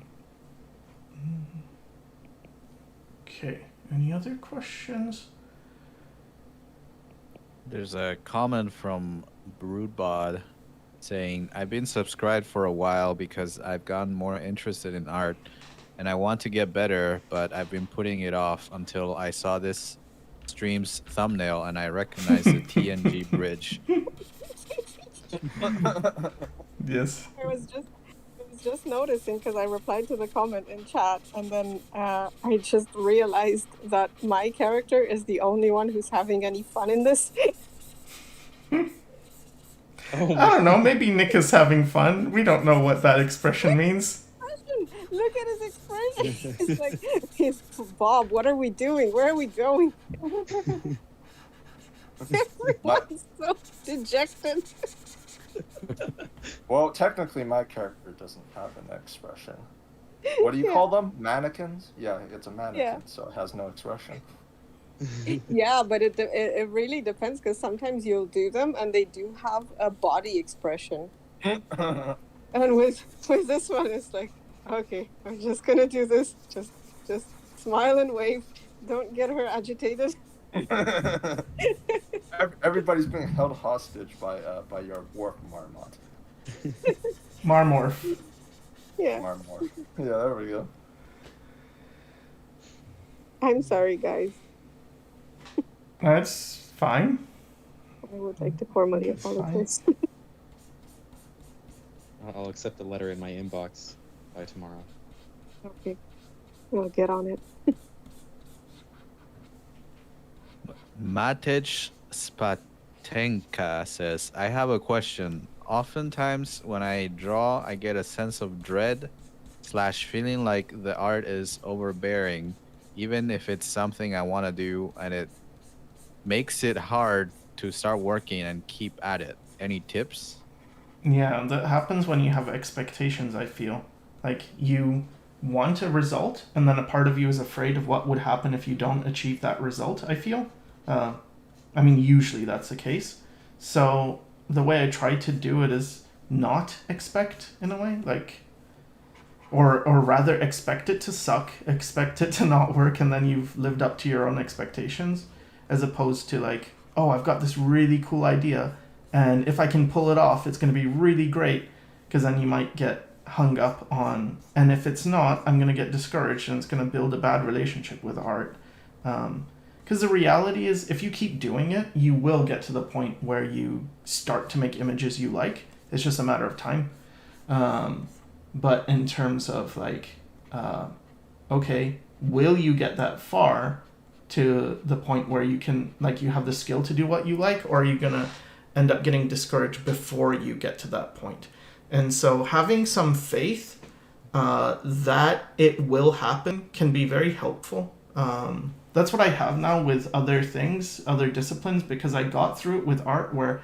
Okay. Any other questions? There's a comment from Broodbod saying, I've been subscribed for a while because I've gotten more interested in art and I want to get better, but I've been putting it off until I saw this stream's thumbnail and I recognized the TNG bridge. Yes. I was just noticing because I replied to the comment in chat, and then I just realized that my character is the only one who's having any fun in this. I don't know, maybe Nick is having fun. We don't know what that expression means. Look at his expression. It's like, Bob, what are we doing? Where are we going? Everyone's so dejected. Well, technically my character doesn't have an expression. What do you call them? Mannequins? Yeah, it's a mannequin, so it has no expression. Yeah, but it really depends, because sometimes you'll do them and they do have a body expression. And with this one, it's like, okay, I'm just gonna do this. Just smile and wave. Don't get her agitated. Everybody's being held hostage by your Warp Marmot. Marmorph. Yeah. Marmor. Yeah, there we go. I'm sorry, guys. That's fine. I would like to formally It's fine. apologize. I'll accept the letter in my inbox by tomorrow. Okay. We'll get on it. Matej Spatenka says, I have a question. Oftentimes when I draw, I get a sense of dread / feeling like the art is overbearing, even if it's something I want to do, and it makes it hard to start working and keep at it. Any tips? Yeah, that happens when you have expectations, I feel. Like, you want a result, and then a part of you is afraid of what would happen if you don't achieve that result, I feel. I mean, usually that's the case. So the way I try to do it is not expect, in a way, like, or rather expect it to suck, expect it to not work, and then you've lived up to your own expectations, as opposed to like, oh, I've got this really cool idea, and if I can pull it off, it's going to be really great, because then you might get hung up on, and if it's not, I'm going to get discouraged, and it's going to build a bad relationship with art. Because the reality is, if you keep doing it, you will get to the point where you start to make images you like. It's just a matter of time. But in terms of like, okay, will you get that far to the point where you can, like, you have the skill to do what you like, or are you going to end up getting discouraged before you get to that point? And so having some faith that it will happen can be very helpful. That's what I have now with other things, other disciplines, because I got through it with art where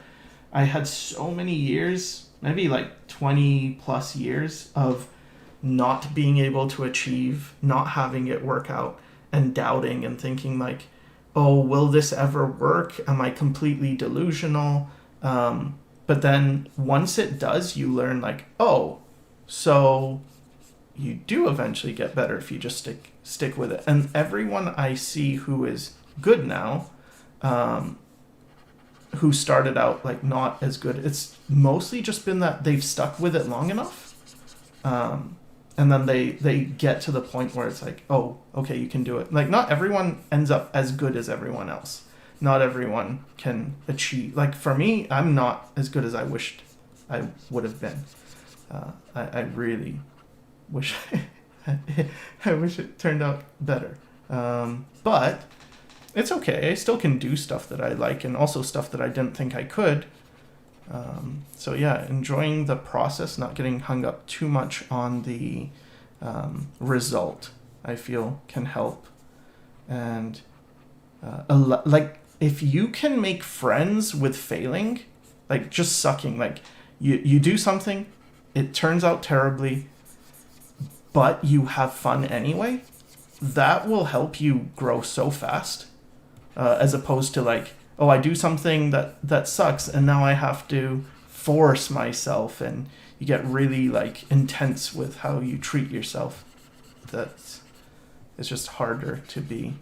I had so many years, maybe like 20 plus years of not being able to achieve, not having it work out, and doubting and thinking like, oh, will this ever work? Am I completely delusional? But then once it does, you learn like, oh, so you do eventually get better if you just stick with it. And everyone I see who is good now, who started out like not as good, it's mostly just been that they've stuck with it long enough, and then they get to the point where it's like, oh, okay, you can do it. Like, not everyone ends up as good as everyone else. Not everyone can achieve, like, for me, I'm not as good as I wished I would have been. I really wish I wish it turned out better. But it's okay. I still can do stuff that I like, and also stuff that I didn't think I could. So yeah, enjoying the process, not getting hung up too much on the result, I feel can help. And like, if you can make friends with failing, like just sucking, like you do something, it turns out terribly, but you have fun anyway, that will help you grow so fast, as opposed to like, oh, I do something that sucks, and now I have to force myself, and you get really like intense with how you treat yourself. It's just harder to be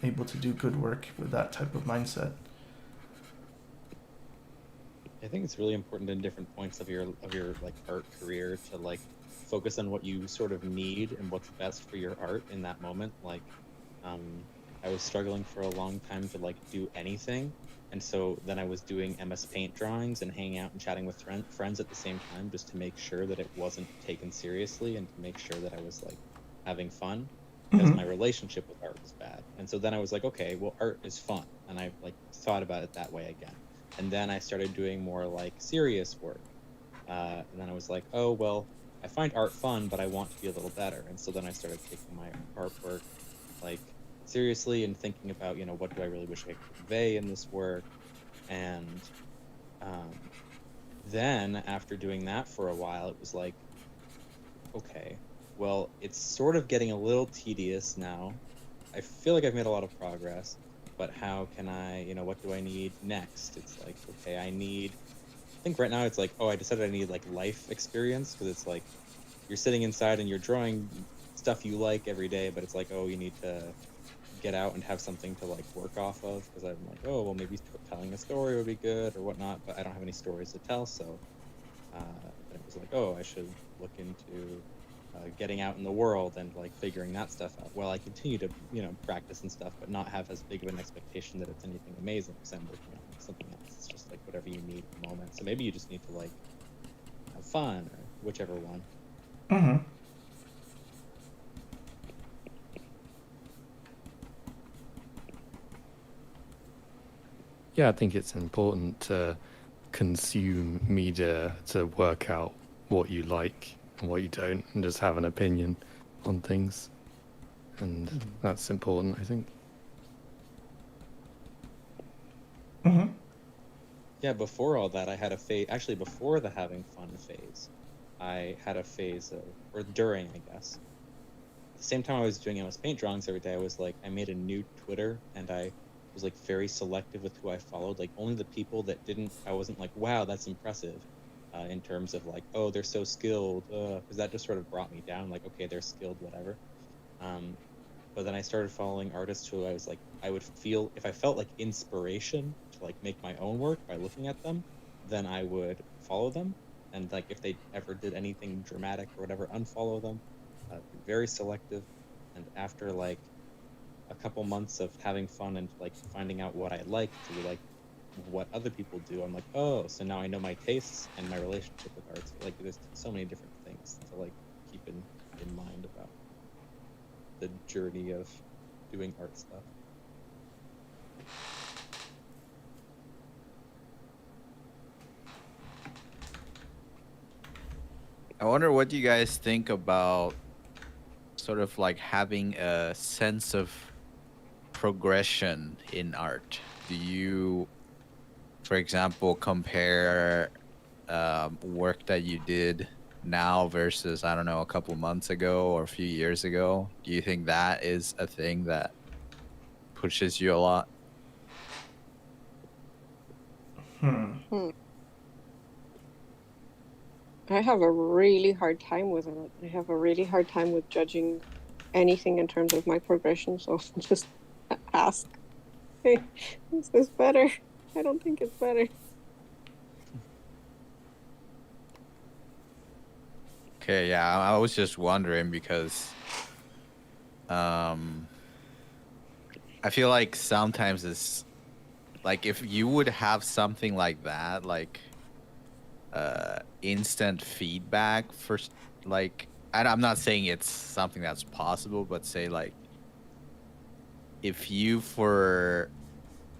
able to do good work with that type of mindset. I think it's really important in different points of your like art career to like focus on what you sort of need and what's best for your art in that moment. Like, I was struggling for a long time to like do anything, and so then I was doing MS Paint drawings and hanging out and chatting with friends at the same time, just to make sure that it wasn't taken seriously and to make sure that I was like having fun, because my relationship with art was bad. And so then I was like, okay, well, art is fun, and I like thought about it that way again. And then I started doing more like serious work, and then I was like, oh well, I find art fun, but I want to be a little better. And so then I started taking my artwork like seriously and thinking about, you know, what do I really wish I could convey in this work. And then after doing that for a while, it was like, okay, well, it's sort of getting a little tedious now. I feel like I've made a lot of progress, but how can I, you know, what do I need next? It's like, okay, I think right now it's like, oh, I decided I need like life experience, because it's like you're sitting inside and you're drawing stuff you like every day, but it's like, oh, you need to get out and have something to like work off of, because I'm like, oh well, maybe telling a story would be good or whatnot, but I don't have any stories to tell, so it was like, oh, I should look into getting out in the world and like figuring that stuff out while I continue to, you know, practice and stuff, but not have as big of an expectation that it's anything amazing, because I'm working on something else. It's just like whatever you need at the moment. So maybe you just need to like have fun, or whichever one. Mm-hmm. Yeah, I think it's important to consume media to work out what you like and what you don't, and just have an opinion on things. And that's important, I think. Mm-hmm. Yeah, before all that, I had a phase. Actually, before the having fun phase, I had a phase of, or during, I guess. At the same time I was doing MS Paint drawings every day, I was like, I made a new Twitter, and I was like very selective with who I followed. Like only the people that didn't, I wasn't like, wow, that's impressive, in terms of like, oh, they're so skilled, because that just sort of brought me down. Like, okay, they're skilled, whatever. But then I started following artists who I was like, I would feel, if I felt like inspiration to like make my own work by looking at them, then I would follow them. And like if they ever did anything dramatic or whatever, unfollow them. Be very selective. And after like a couple months of having fun and like finding out what I like to like what other people do, I'm like, oh, so now I know my tastes and my relationship with art. So, like there's so many different things to like keep in mind about the journey of doing art stuff. I wonder what you guys think about sort of like having a sense of progression in art. Do you, for example, compare work that you did now versus, I don't know, a couple months ago or a few years ago? Do you think that is a thing that pushes you a lot? I have a really hard time with it. I have a really hard time with judging anything in terms of my progression, so just ask, hey, is this better? I don't think it's better. Okay, yeah, I was just wondering because I feel like sometimes it's like if you would have something like that, like instant feedback for like, I'm not saying it's something that's possible, but say like if you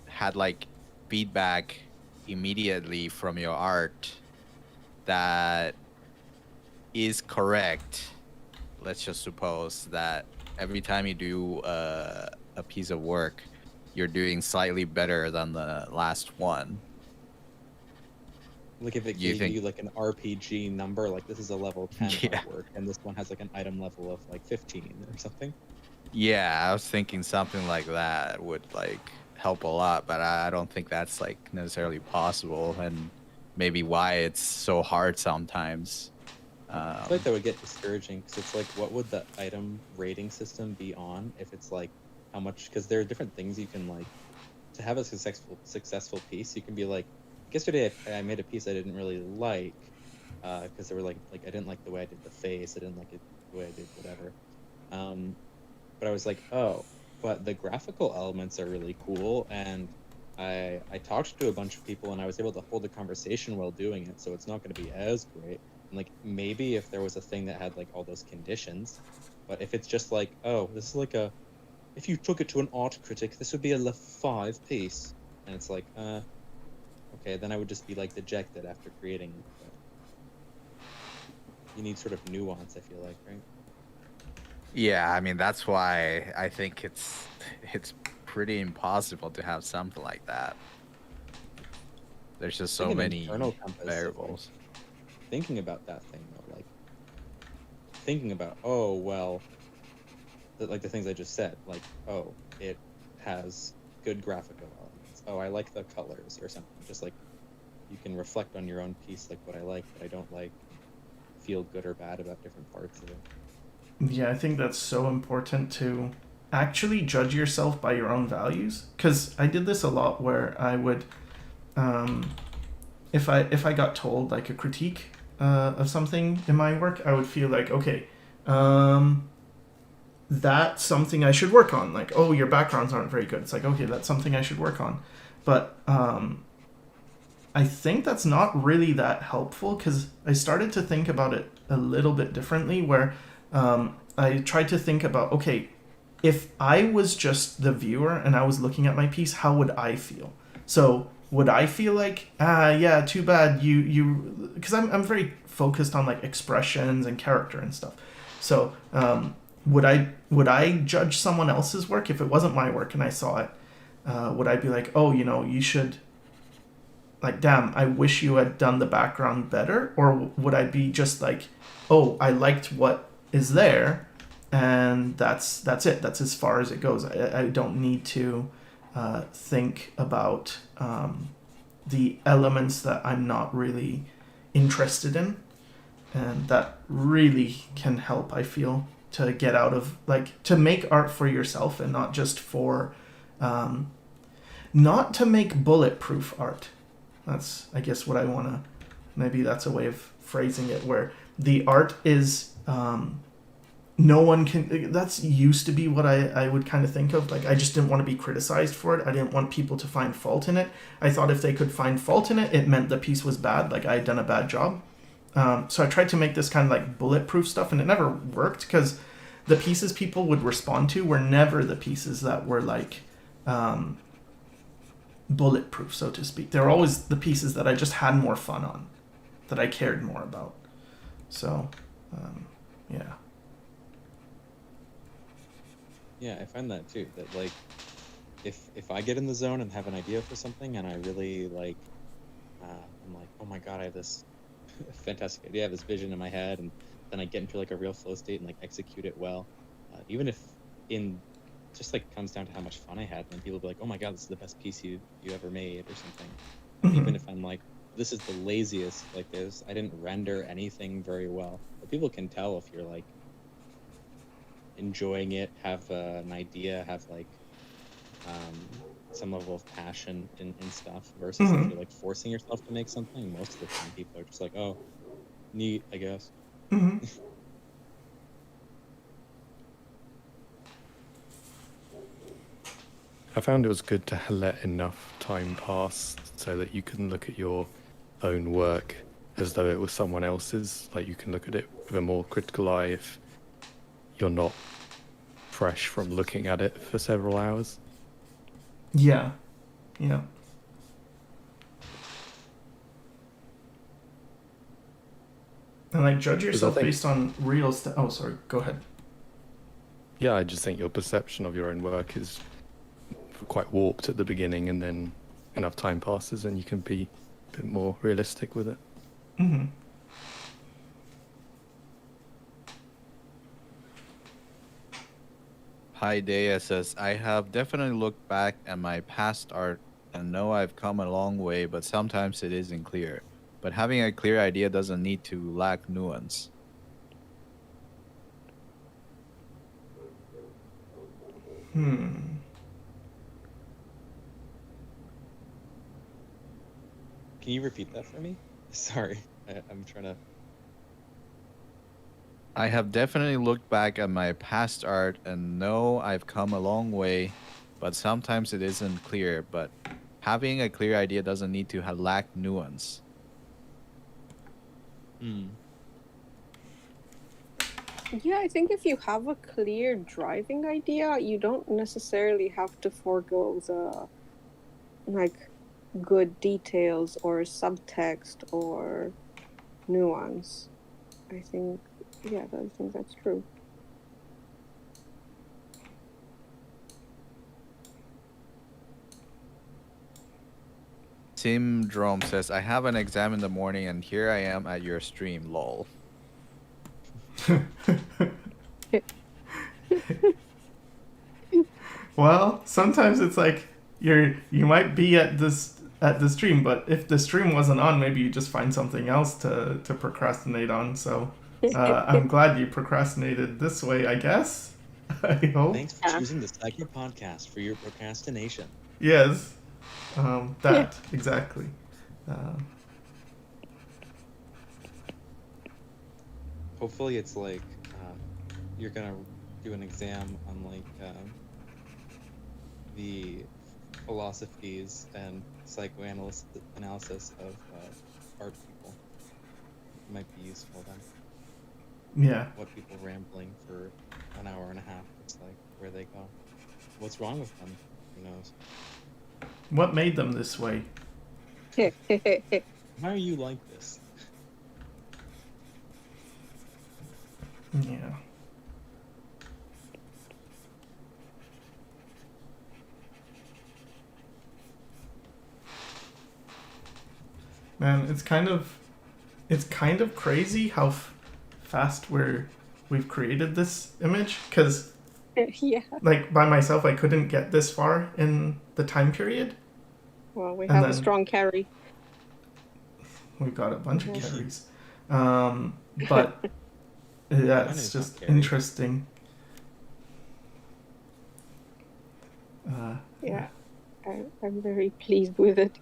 had like feedback immediately from your art that is correct, let's just suppose that every time you do a piece of work, you're doing slightly better than the last one. Like if it gave you like an RPG number, like this is a level 10 artwork, and this one has like an item level of like 15 or something. Yeah, I was thinking something like that would like help a lot, but I don't think that's like necessarily possible, and maybe why it's so hard sometimes. I feel like that would get discouraging, because it's like, what would the item rating system be on if it's like how much? Because there are different things you can like to have a successful piece. You can be like, yesterday I made a piece I didn't really like, because they were like I didn't like the way I did the face, I didn't like it the way I did whatever. But I was like, oh, but the graphical elements are really cool, and I talked to a bunch of people, and I was able to hold a conversation while doing it, so it's not going to be as great. And like maybe if there was a thing that had like all those conditions, but if it's just like, oh, this is like if you took it to an art critic, this would be a level 5 piece, and it's like, okay, then I would just be like dejected after creating it. But you need sort of nuance, I feel like, right? Yeah, I mean that's why I think it's pretty impossible to have something like that. There's just so many variables. Thinking about that thing though, like thinking about, oh well, like the things I just said, like, oh, it has good graphical elements. Oh, I like the colors or something. Just like you can reflect on your own piece, like what I like, what I don't like, feel good or bad about different parts of it. Yeah, I think that's so important to actually judge yourself by your own values. Because I did this a lot where I would, if I got told like a critique of something in my work, I would feel like, okay, that's something I should work on. Like, oh, your backgrounds aren't very good. It's like, okay, that's something I should work on. But I think that's not really that helpful, because I started to think about it a little bit differently, where I tried to think about, okay, if I was just the viewer and I was looking at my piece, how would I feel? So would I feel like, yeah, too bad you because I'm very focused on like expressions and character and stuff. So would I judge someone else's work if it wasn't my work and I saw it? Would I be like, oh, you should, like, damn, I wish you had done the background better? Or would I be just like, oh, I liked what is there, and that's it. That's as far as it goes. I don't need to think about the elements that I'm not really interested in. And that really can help, I feel, to get out of, like, to make art for yourself and not just for, not to make bulletproof art. That's, I guess, what I want to, maybe that's a way of phrasing it, where the art is, no one can, that's used to be what I would kind of think of. Like, I just didn't want to be criticized for it. I didn't want people to find fault in it. I thought if they could find fault in it, it meant the piece was bad, like I had done a bad job. So I tried to make this kind of like bulletproof stuff, and it never worked, because the pieces people would respond to were never the pieces that were like bulletproof, so to speak. They were always the pieces that I just had more fun on, that I cared more about. So, yeah. Yeah, I find that too. That like, if I get in the zone and have an idea for something, and I really like, I'm like, oh my god, I have this fantastic idea, I have this vision in my head, and then I get into like a real flow state and like execute it well. Even if just like comes down to how much fun I had, and people be like, oh my god, this is the best piece you ever made or something. Mm-hmm. Even if I'm like, this is the laziest, like this, I didn't render anything very well. But people can tell if you're like enjoying it, have an idea, have like some level of passion in stuff, versus if you're like forcing yourself to make something. Most of the time people are just like, oh, neat, I guess. Mm-hmm. I found it was good to let enough time pass so that you can look at your own work as though it was someone else's. Like, you can look at it with a more critical eye if you're not fresh from looking at it for several hours. Yeah. Yeah. And like, judge yourself based on real stuff. Oh, sorry. Go ahead. Yeah, I just think your perception of your own work is quite warped at the beginning, and then enough time passes and you can be a bit more realistic with it. Mm-hmm. Hi, Dea says, I have definitely looked back at my past art and know I've come a long way, but sometimes it isn't clear. But having a clear idea doesn't need to lack nuance. Can you repeat that for me? Sorry, I'm trying to... I have definitely looked back at my past art and know I've come a long way, but sometimes it isn't clear. But having a clear idea doesn't need to lack nuance. Yeah, I think if you have a clear driving idea, you don't necessarily have to forego the like good details or subtext or nuance. I think that's true. Tim Drum says, I have an exam in the morning and here I am at your stream, lol. Well, sometimes it's like you might be at the stream, but if the stream wasn't on, maybe you just find something else to procrastinate on. So I'm glad you procrastinated this way, I guess. I hope. Thanks for choosing the Sycra podcast for your procrastination. Yes. That, exactly. Hopefully it's like you're gonna do an exam on like the philosophies and psychoanalysis of art people. It might be useful then. Yeah. What people rambling for an hour and a half looks like, where they go. What's wrong with them? Who knows? What made them this way? Why are you like this? Yeah. Man, it's kind of crazy how fast we've created this image, because Yeah. like by myself I couldn't get this far in the time period. Well, we And have a then- strong carry. We've got a bunch of Mhm. carries. But yeah, Mine it's is not just carried. interesting. Yeah. I'm very pleased with it.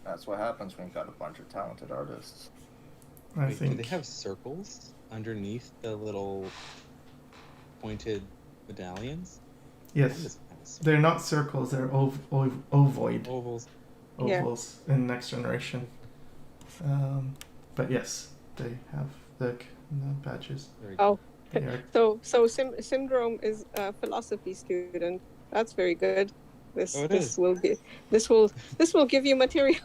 That's what happens when you got a bunch of talented artists. I Wait, think do they have circles underneath the little pointed medallions? Mine yes, is kind of they're not circles. They're ovoid ovals. Yeah. ovals in Next Generation. But yes, they have the badges. Very Oh, They are, so Syndrome is a philosophy student. That's very good. This Oh, it this is. will be this will give you material.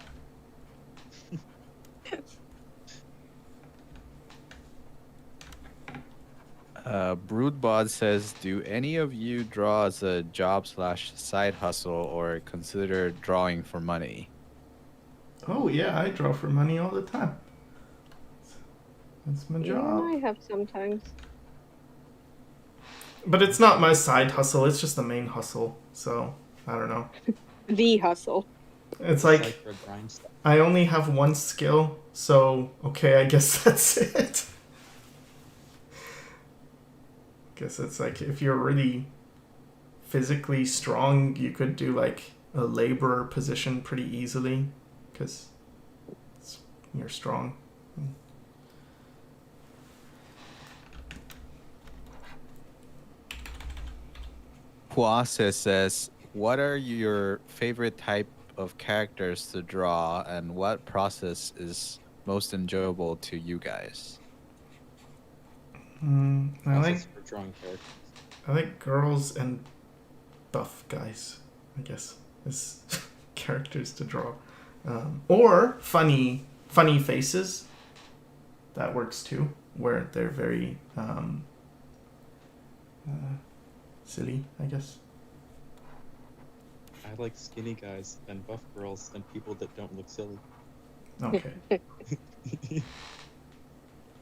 Broodbod says, do any of you draw as a job/side hustle or consider drawing for money? oh yeah, I draw for money all the time. That's my Yeah, job. I have sometimes. But it's not my side hustle. It's just the main hustle. So I don't know. The hustle. It's like Sycra grind stuff. I only have one skill, so okay, I guess that's it. Guess it's like if you're really physically strong, you could do like a laborer position pretty easily, because you're strong. Huase says, what are your favorite type of characters to draw and what process is most enjoyable to you guys? I Process for drawing characters. like girls and buff guys, I guess, as characters to draw, or funny faces. That works too, where they're very silly, I guess. I like skinny guys and buff girls and people that don't look silly. Okay.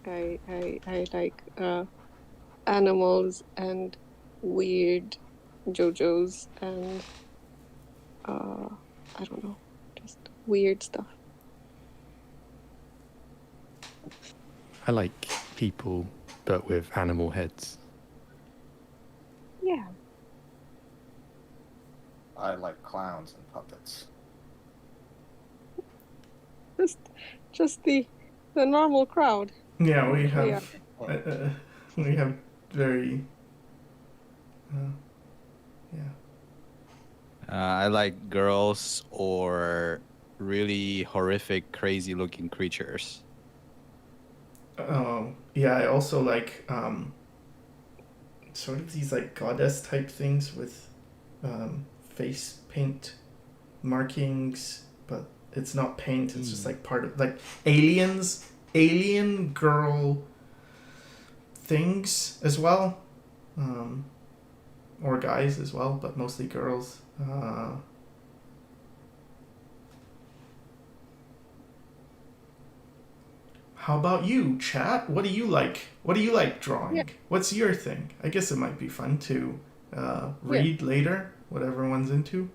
I like animals and weird JoJo's and I don't know, just weird stuff. I like people, but with animal heads. Yeah. I like clowns and puppets. Just the normal crowd. Yeah, we have Yeah. we have very yeah. I like girls or really horrific, crazy-looking creatures. Yeah, I also like sort of these like goddess type things with face paint markings, but it's not paint, it's just like part of like alien girl things as well. Or guys as well, but mostly girls. How about you, chat? What do you like? What do you like drawing? Yeah. What's your thing? I guess it might be fun to read later what everyone's into.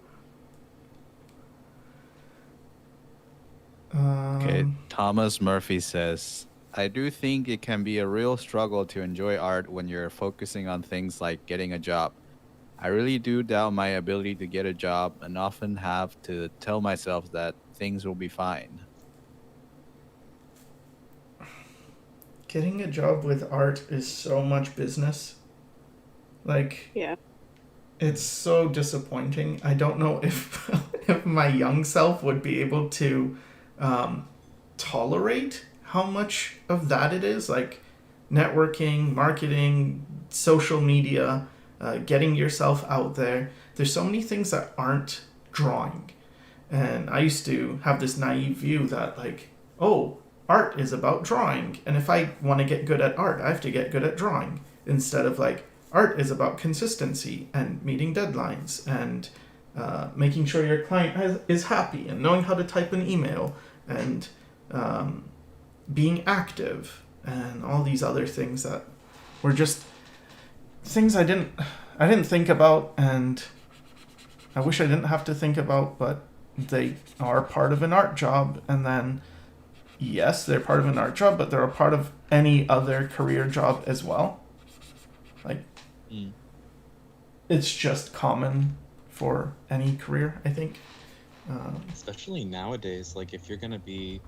Okay, Thomas Murphy says, I do think it can be a real struggle to enjoy art when you're focusing on things like getting a job. I really do doubt my ability to get a job and often have to tell myself that things will be fine. Getting a job with art is so much business. Like, Yeah. it's so disappointing. I don't know if if my young self would be able to tolerate how much of that it is. Like, networking, marketing, social media, getting yourself out there. There's so many things that aren't drawing. And I used to have this naive view that, like, oh, art is about drawing. And if I want to get good at art, I have to get good at drawing. Instead of, like, art is about consistency and meeting deadlines and making sure your client is happy and knowing how to type an email and being active and all these other things that were just things I didn't think about, and I wish I didn't have to think about, but they are part of an art job. And then yes, they're part of an art job, but they're a part of any other career job as well. Like, it's just common for any career, I think. Especially nowadays, like if you're gonna be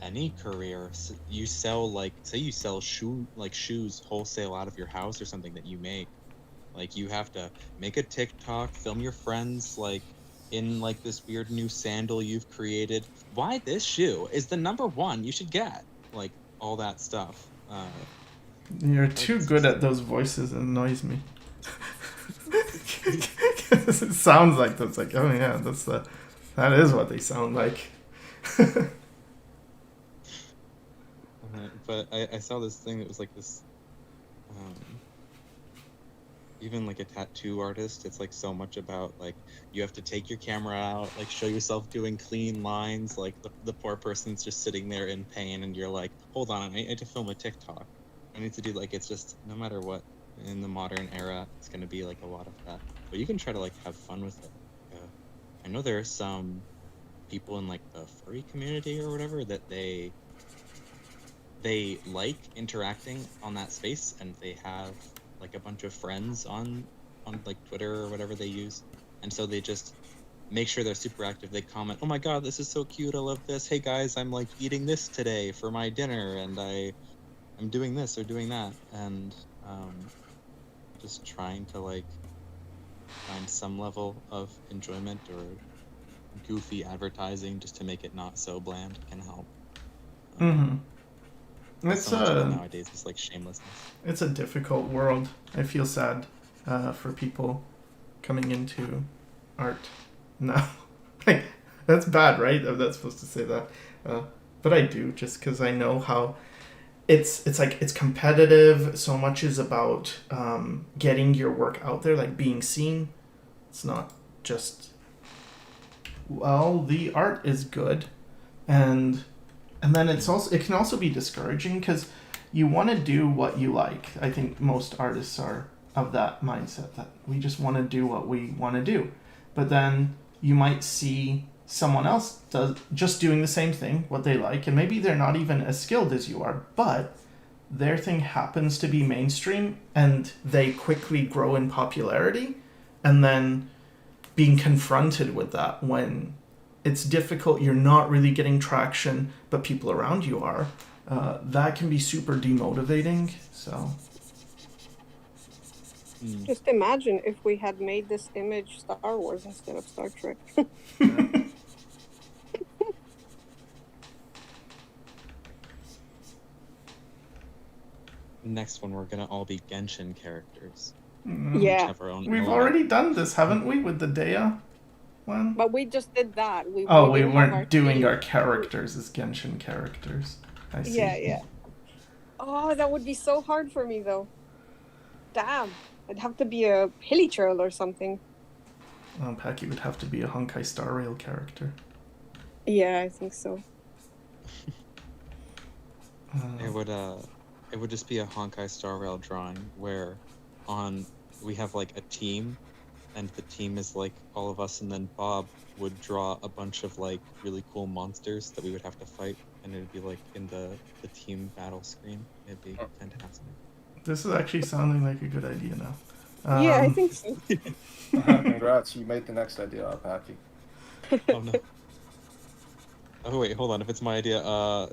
any career, you sell, like, say you sell shoes wholesale out of your house or something that you make. Like, you have to make a TikTok, film your friends, like, in, like, this weird new sandal you've created. Why this shoe is the #1 you should get. Like, all that stuff. You're too good at those voices. It annoys me. It sounds like that's like, oh yeah, that is what they sound like. But I saw this thing that was like this, even like a tattoo artist, it's like so much about, like, you have to take your camera out, like, show yourself doing clean lines, like the poor person's just sitting there in pain, and you're like, hold on, I need to film a TikTok. I need to do, like, it's just, no matter what, in the modern era, it's going to be like a lot of that. But you can try to, like, have fun with it. I know there are some people in, like, the furry community or whatever that they like interacting on that space, and they have, like, a bunch of friends on like Twitter or whatever they use, and so they just make sure they're super active. They comment, oh my god, this is so cute, I love this, hey guys, I'm, like, eating this today for my dinner, and I'm doing this or doing that, and just trying to, like, find some level of enjoyment or goofy advertising just to make it not so bland can help. It's so much of it nowadays is, like, shamelessness. It's a difficult world. I feel sad for people coming into art now. Like, that's bad, right? I'm not supposed to say that, but I do, just because I know how it's like, it's competitive. So much is about getting your work out there, like being seen. It's not just, well, the art is good, and then it can also be discouraging because you want to do what you like. I think most artists are of that mindset that we just want to do what we want to do, but then you might see someone else just doing the same thing, what they like, and maybe they're not even as skilled as you are, but their thing happens to be mainstream and they quickly grow in popularity, and then being confronted with that when it's difficult, you're not really getting traction, but people around you are, that can be super demotivating. So just imagine if we had made this image Star Wars instead of Star Trek. Next one, we're gonna all be Genshin characters. Yeah. Have our own we've element. already done this, haven't we, with the Dea one? But we just did that. We didn't have weren't our doing team. our characters as Genshin characters. I see. Yeah. Oh, that would be so hard for me, though. Damn. I'd have to be a Hilichurl or something. Packy would have to be a Honkai Star Rail character. Yeah, I think so. It would just be a Honkai Star Rail drawing where we have, like, a team, and the team is, like, all of us, and then Bob would draw a bunch of, like, really cool monsters that we would have to fight. and it'd be like in the team battle screen. It'd be fantastic. This is actually sounding like a good idea now. Yeah, I think so. Congrats, you made the next idea up, Hacky. Oh no. Oh wait, hold on. If it's my idea,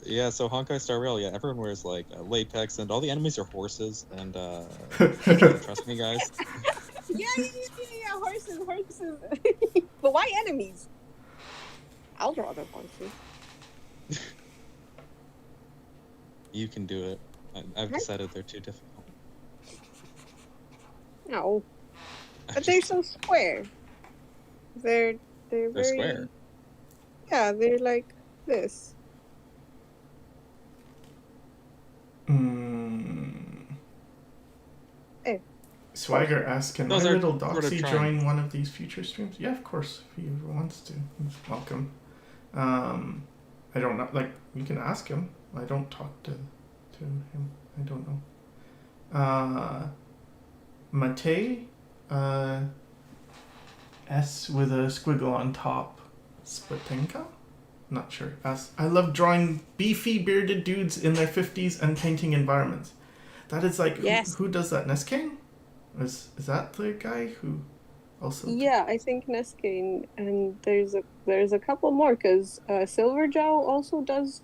yeah. So Honkai Star Rail, yeah. Everyone wears like latex, and all the enemies are horses. And trust me, guys. Yeah, horses. But why enemies? I'll draw the horses. You can do it. I've decided they're too difficult. No, but they're so square. They're very square. Yeah, they're like this. Hey. Swagger asks, can my Those are little sort of doxy trying. join one of these future streams? Yeah, of course. If he ever wants to, he's welcome. I don't know. Like, you can ask him. I don't talk to him. I don't know. Matei, S with a squiggle on top. Spatinka? Not sure. S. I love drawing beefy bearded dudes in their 50s and painting environments. That is like, Yes. who does that? Neskane? Is that the guy who also? Yeah, I think Neskane, and there's a couple more because Silverjow also does.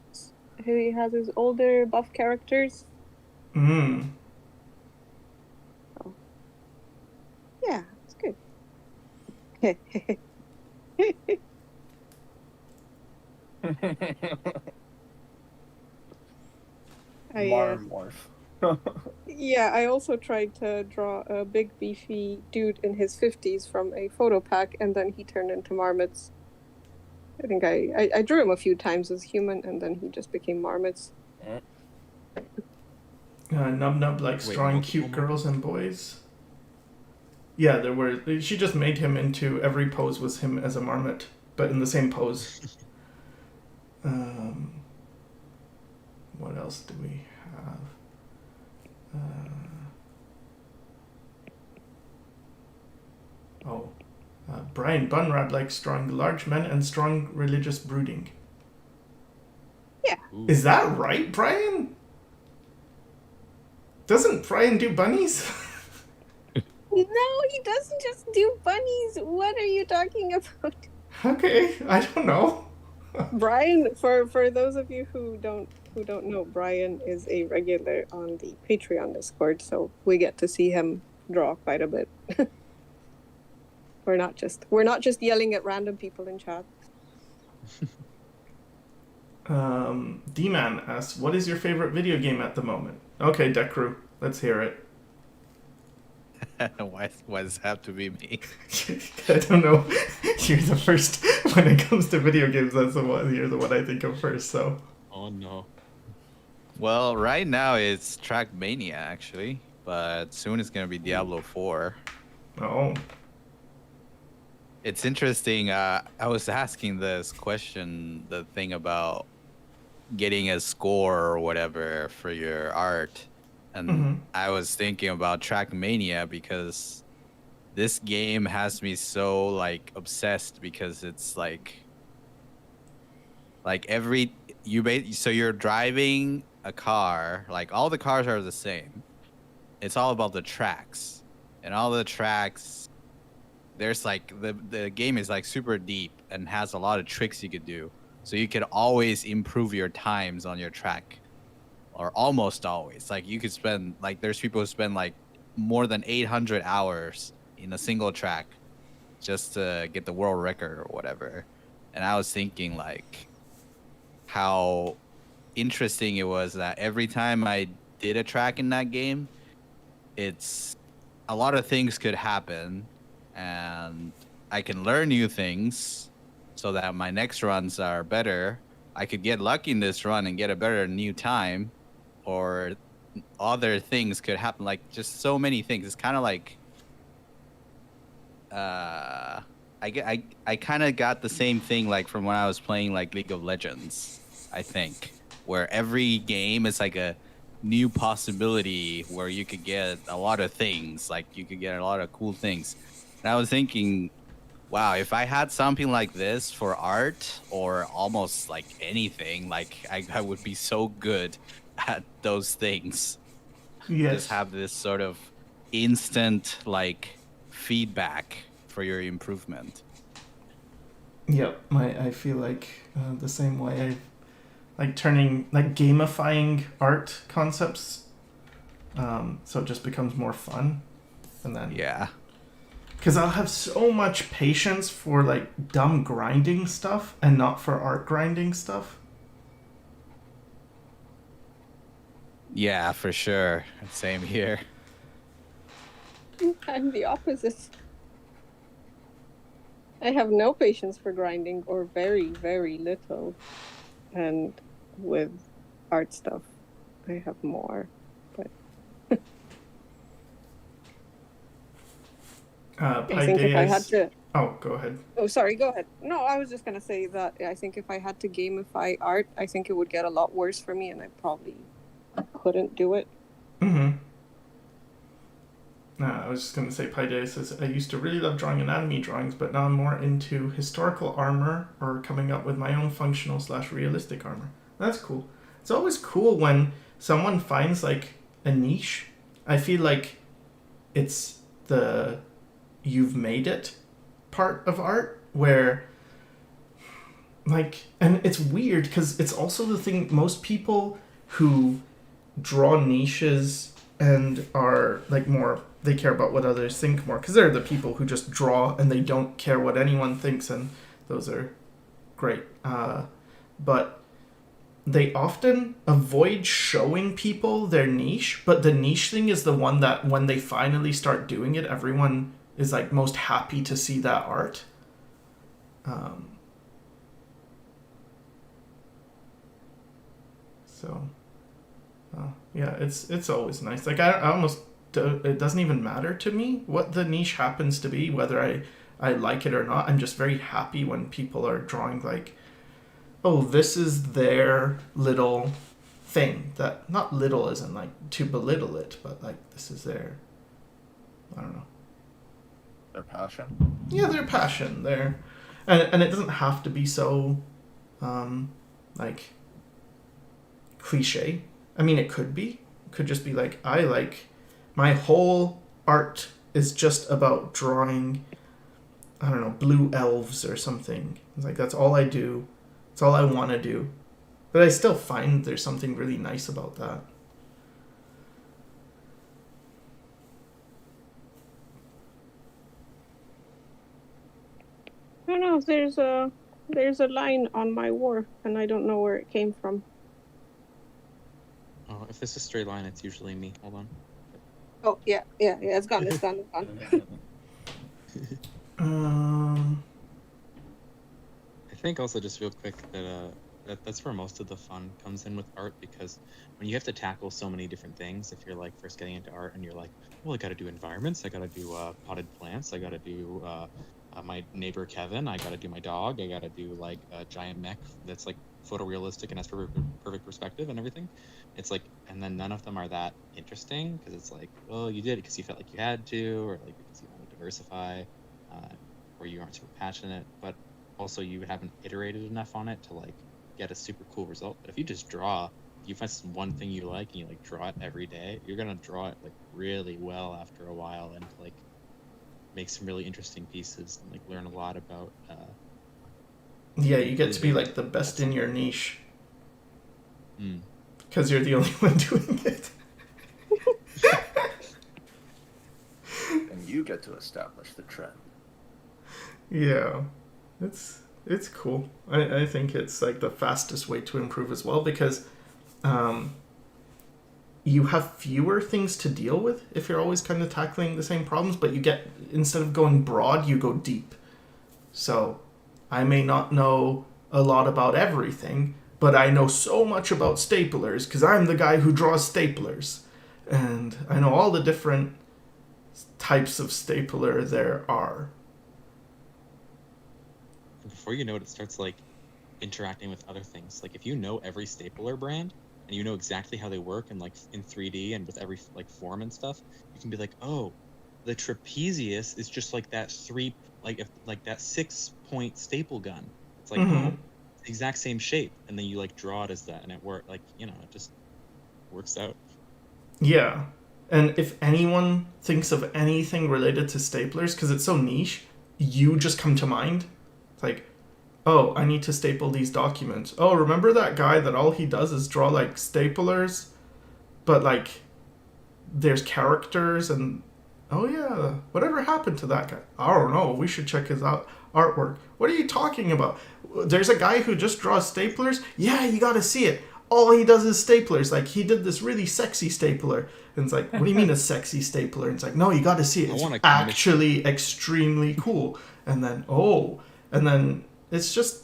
He has his older buff characters. Mm. Oh. Yeah, it's good. Marmorph. Yeah, I also tried to draw a big beefy dude in his 50s from a photo pack, and then he turned into marmots. I think I drew him a few times as human, and then he just became marmots. Nub Nub likes Wait, drawing one cute more? girls and boys. Yeah, there were. She just made him into every pose was him as a marmot, but in the same pose. What else do we have? Brian Bunrad likes drawing large men and strong religious brooding. Ooh. Is that right, Brian? Doesn't Brian do bunnies? No, he doesn't just do bunnies. What are you talking about? Okay, I don't know. Brian, for those of you who don't know, Brian is a regular on the Patreon Discord, so we get to see him draw quite a bit. We're not just yelling at random people in chat. D-Man asks, what is your favorite video game at the moment? Okay, Dekru, let's hear it. Why does it have to be me? I don't know. You're the first when it comes to video games. That's the one. You're the one I think of first. So. Oh no. Well, right now it's Trackmania actually, but soon it's gonna be Diablo 4. Oh. It's interesting. I was asking this question, the thing about getting a score or whatever for your art, and I was thinking about Trackmania because this game has me so like obsessed because it's like so you're driving a car, like all the cars are the same. It's all about the tracks, and all the tracks. There's like the game is like super deep and has a lot of tricks you could do. So you could always improve your times on your track, or almost always. Like you could spend like there's people who spend like more than 800 hours in a single track just to get the world record or whatever. And I was thinking like how interesting it was that every time I did a track in that game, it's a lot of things could happen. And I can learn new things so that my next runs are better. I could get lucky in this run and get a better new time, or other things could happen. Like just so many things. It's kind of like I kind of got the same thing like from when I was playing like League of Legends, I think, where every game is like a new possibility where you could get a lot of things. Like you could get a lot of cool things. And I was thinking, Wow, if I had something like this for art or almost like anything, like I would be so good at those things. Just Yes. have this sort of instant like feedback for your improvement. Yep. I feel like the same way. Like turning, like gamifying art concepts, so it just becomes more fun, and then Yeah. because I'll have so much patience for like dumb grinding stuff and not for art grinding stuff. Yeah, for sure. Same here. I'm the opposite. I have no patience for grinding, or very, very little. And with art stuff, I have more. But I think if I had to... Oh, go ahead. Oh, sorry, go ahead. No, I was just going to say that I think if I had to gamify art, I think it would get a lot worse for me, and I probably couldn't do it. Mm-hmm. I was just going to say, Paiday says, I used to really love drawing anatomy drawings, but now I'm more into historical armor or coming up with my own functional / realistic armor. That's cool. It's always cool when someone finds like a niche. I feel like it's the you've made it part of art where like, and it's weird because it's also the thing most people who draw niches and are like more, they care about what others think more, because they're the people who just draw and they don't care what anyone thinks, and those are great, but they often avoid showing people their niche. But the niche thing is the one that when they finally start doing it, everyone is like most happy to see that art. So yeah, it's always nice. Like I almost it doesn't even matter to me what the niche happens to be, whether I like it or not. I'm just very happy when people are drawing like, oh, this is their little thing. That, not little isn't like to belittle it, but like this is their, I don't know, Their passion. yeah, their passion, their, and it doesn't have to be so like cliche. I mean, it could be. It could just be like, I like, my whole art is just about drawing, I don't know, blue elves or something. It's like, that's all I do. It's all I want to do. But I still find there's something really nice about that. I don't know. There's a line on my war, and I don't know where it came from. Oh, if it's a straight line, it's usually me. Hold on. Oh, yeah, it's gone. I think also just real quick that that's where most of the fun comes in with art, because when you have to tackle so many different things, if you're like first getting into art and you're like, well, I got to do environments, I got to do potted plants, I got to do my neighbor Kevin, I got to do my dog, I got to do like a giant mech that's like photorealistic and has perfect perspective and everything. It's like, and then none of them are that interesting, because it's like, well, you did it because you felt like you had to, or like because you want to diversify, or you aren't super passionate, but also you haven't iterated enough on it to like get a super cool result. But if you just draw, you find some one thing you like and you like draw it every day, you're gonna draw it like really well after a while, and like make some really interesting pieces and like learn a lot about Yeah, you get to be like the best in your niche. Mm. Because you're the only one doing it. And you get to establish the trend. Yeah, it's cool. I think it's like the fastest way to improve as well, because you have fewer things to deal with if you're always kind of tackling the same problems, but you get, instead of going broad, you go deep. So I may not know a lot about everything, but I know so much about staplers because I'm the guy who draws staplers, and I know all the different types of stapler there are. Before you know it, it starts like interacting with other things. Like if you know every stapler brand and you know exactly how they work and like in 3D and with every like form and stuff, you can be like, oh, the trapezius is just like that 3 like if like that 6-point staple gun. It's like Mhm. the exact same shape, and then you like draw it as that, and it works. Like it just works out. Yeah. And if anyone thinks of anything related to staplers, because it's so niche, you just come to mind. It's like, oh, I need to staple these documents. Oh, remember that guy that all he does is draw like staplers, but like there's characters and oh yeah, whatever happened to that guy? I don't know. We should check his artwork. What are you talking about? There's a guy who just draws staplers. Yeah, you got to see it. All he does is staplers. Like he did this really sexy stapler, and it's like, what do you mean a sexy stapler? And it's like, no, you got to see it. It's actually extremely cool. And then it's just,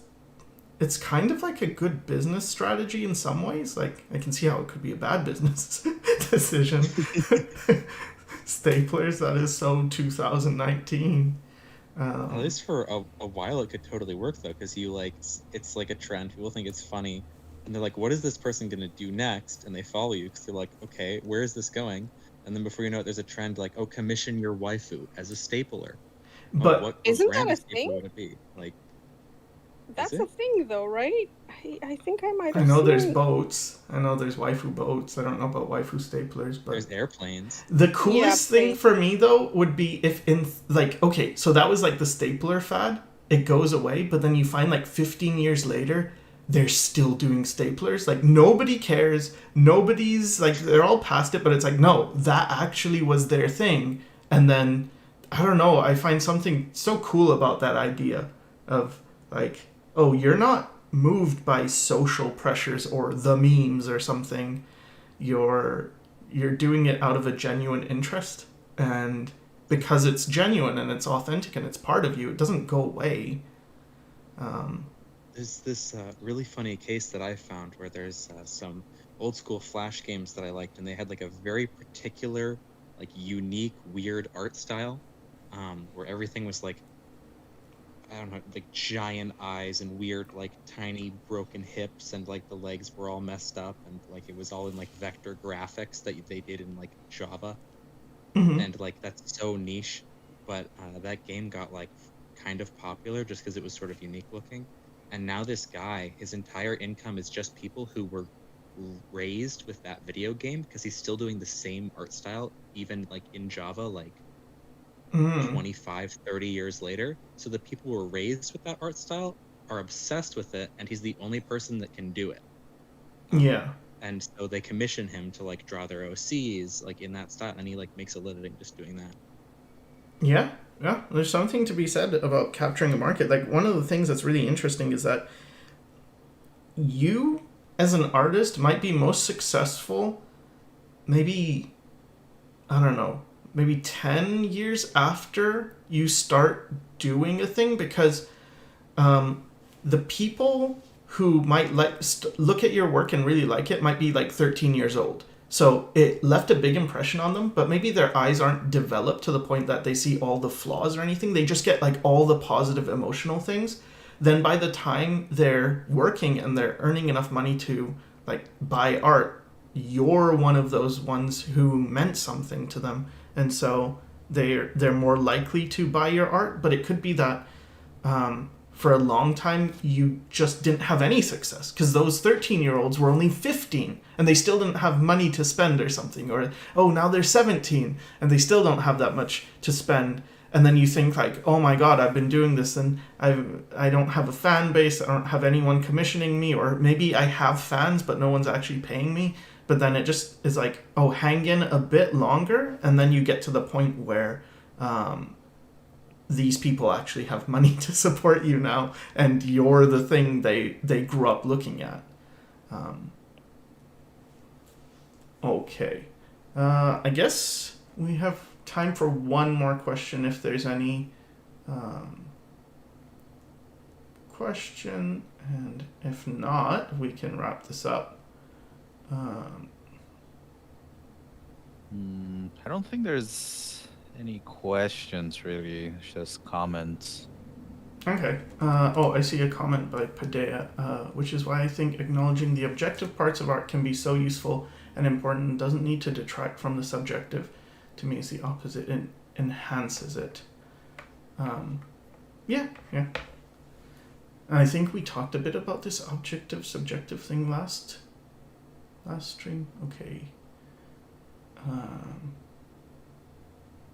it's kind of like a good business strategy in some ways. Like I can see how it could be a bad business decision. Staplers, that is so 2019. At least for a while, it could totally work though, because it's like a trend. People think it's funny, and they're like, "What is this person gonna do next?" And they follow you because they're like, "Okay, where is this going?" And then before you know it, there's a trend like, "Oh, commission your waifu as a stapler." But what isn't brand that a of stapler thing? would it be? Like, That's is a it? thing, though, right? I think I might have I know seen there's it. boats. I know there's waifu boats. I don't know about waifu staplers, but There's airplanes. the coolest Yeah, thing for me though would be if in like okay, so that was like the stapler fad. It goes away, but then you find like 15 years later they're still doing staplers. Like nobody cares. Nobody's like they're all past it, but it's like no, that actually was their thing. And then I don't know, I find something so cool about that idea of like, oh, you're not moved by social pressures or the memes or something. You're doing it out of a genuine interest, and because it's genuine and it's authentic and it's part of you, it doesn't go away. There's this really funny case that I found where there's some old school Flash games that I liked, and they had like a very particular, like unique, weird art style, where everything was like, I don't know, like giant eyes and weird, like tiny broken hips, and like the legs were all messed up, and like it was all in like vector graphics that they did in like Java, and like that's so niche, but that game got like kind of popular just because it was sort of unique looking, and now this guy, his entire income is just people who were raised with that video game because he's still doing the same art style even like in Java, like 25, 30 years later. So the people who were raised with that art style are obsessed with it, and he's the only person that can do it. Yeah. And so they commission him to like draw their OCs like in that style, and he like makes a living just doing that. Yeah, yeah. There's something to be said about capturing a market. Like one of the things that's really interesting is that you as an artist might be most successful maybe, I don't know, maybe 10 years after you start doing a thing, because the people who might look at your work and really like it might be like 13 years old. So it left a big impression on them, but maybe their eyes aren't developed to the point that they see all the flaws or anything. They just get like all the positive emotional things. Then by the time they're working and they're earning enough money to like buy art, you're one of those ones who meant something to them. And so they're more likely to buy your art. But it could be that for a long time you just didn't have any success because those 13-year-olds were only 15 and they still didn't have money to spend or something. Or now they're 17 and they still don't have that much to spend. And then you think like, oh my god, I've been doing this and I don't have a fan base, I don't have anyone commissioning me, or maybe I have fans but no one's actually paying me. But then it just is like, oh, hang in a bit longer, and then you get to the point where these people actually have money to support you now, and you're the thing they grew up looking at. Okay. I guess we have time for one more question if there's any question, and if not, we can wrap this up. I don't think there's any questions really. It's just comments. Okay. I see a comment by Padea, which is why I think acknowledging the objective parts of art can be so useful and important and doesn't need to detract from the subjective. To me, it's the opposite. It enhances it. Yeah. I think we talked a bit about this objective subjective thing last stream. Okay.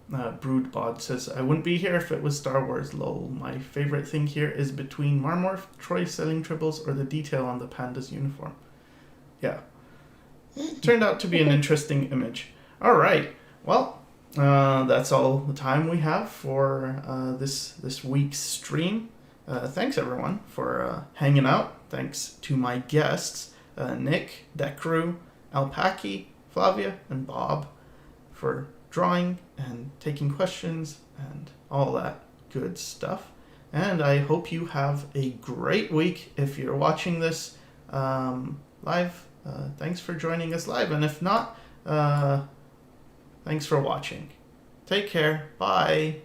Broodbod says, I wouldn't be here if it was Star Wars, lol. My favorite thing here is between Marmorph, Troy selling tribbles, or the detail on the panda's uniform. Yeah. It turned out to be an interesting image. Alright, well, that's all the time we have for this week's stream. Thanks everyone for hanging out. Thanks to my guests, Nick, Dekru, Alpaki, Flavia, and Bob for drawing and taking questions and all that good stuff. And I hope you have a great week if you're watching this live. Thanks for joining us live, and if not, thanks for watching. Take care. Bye.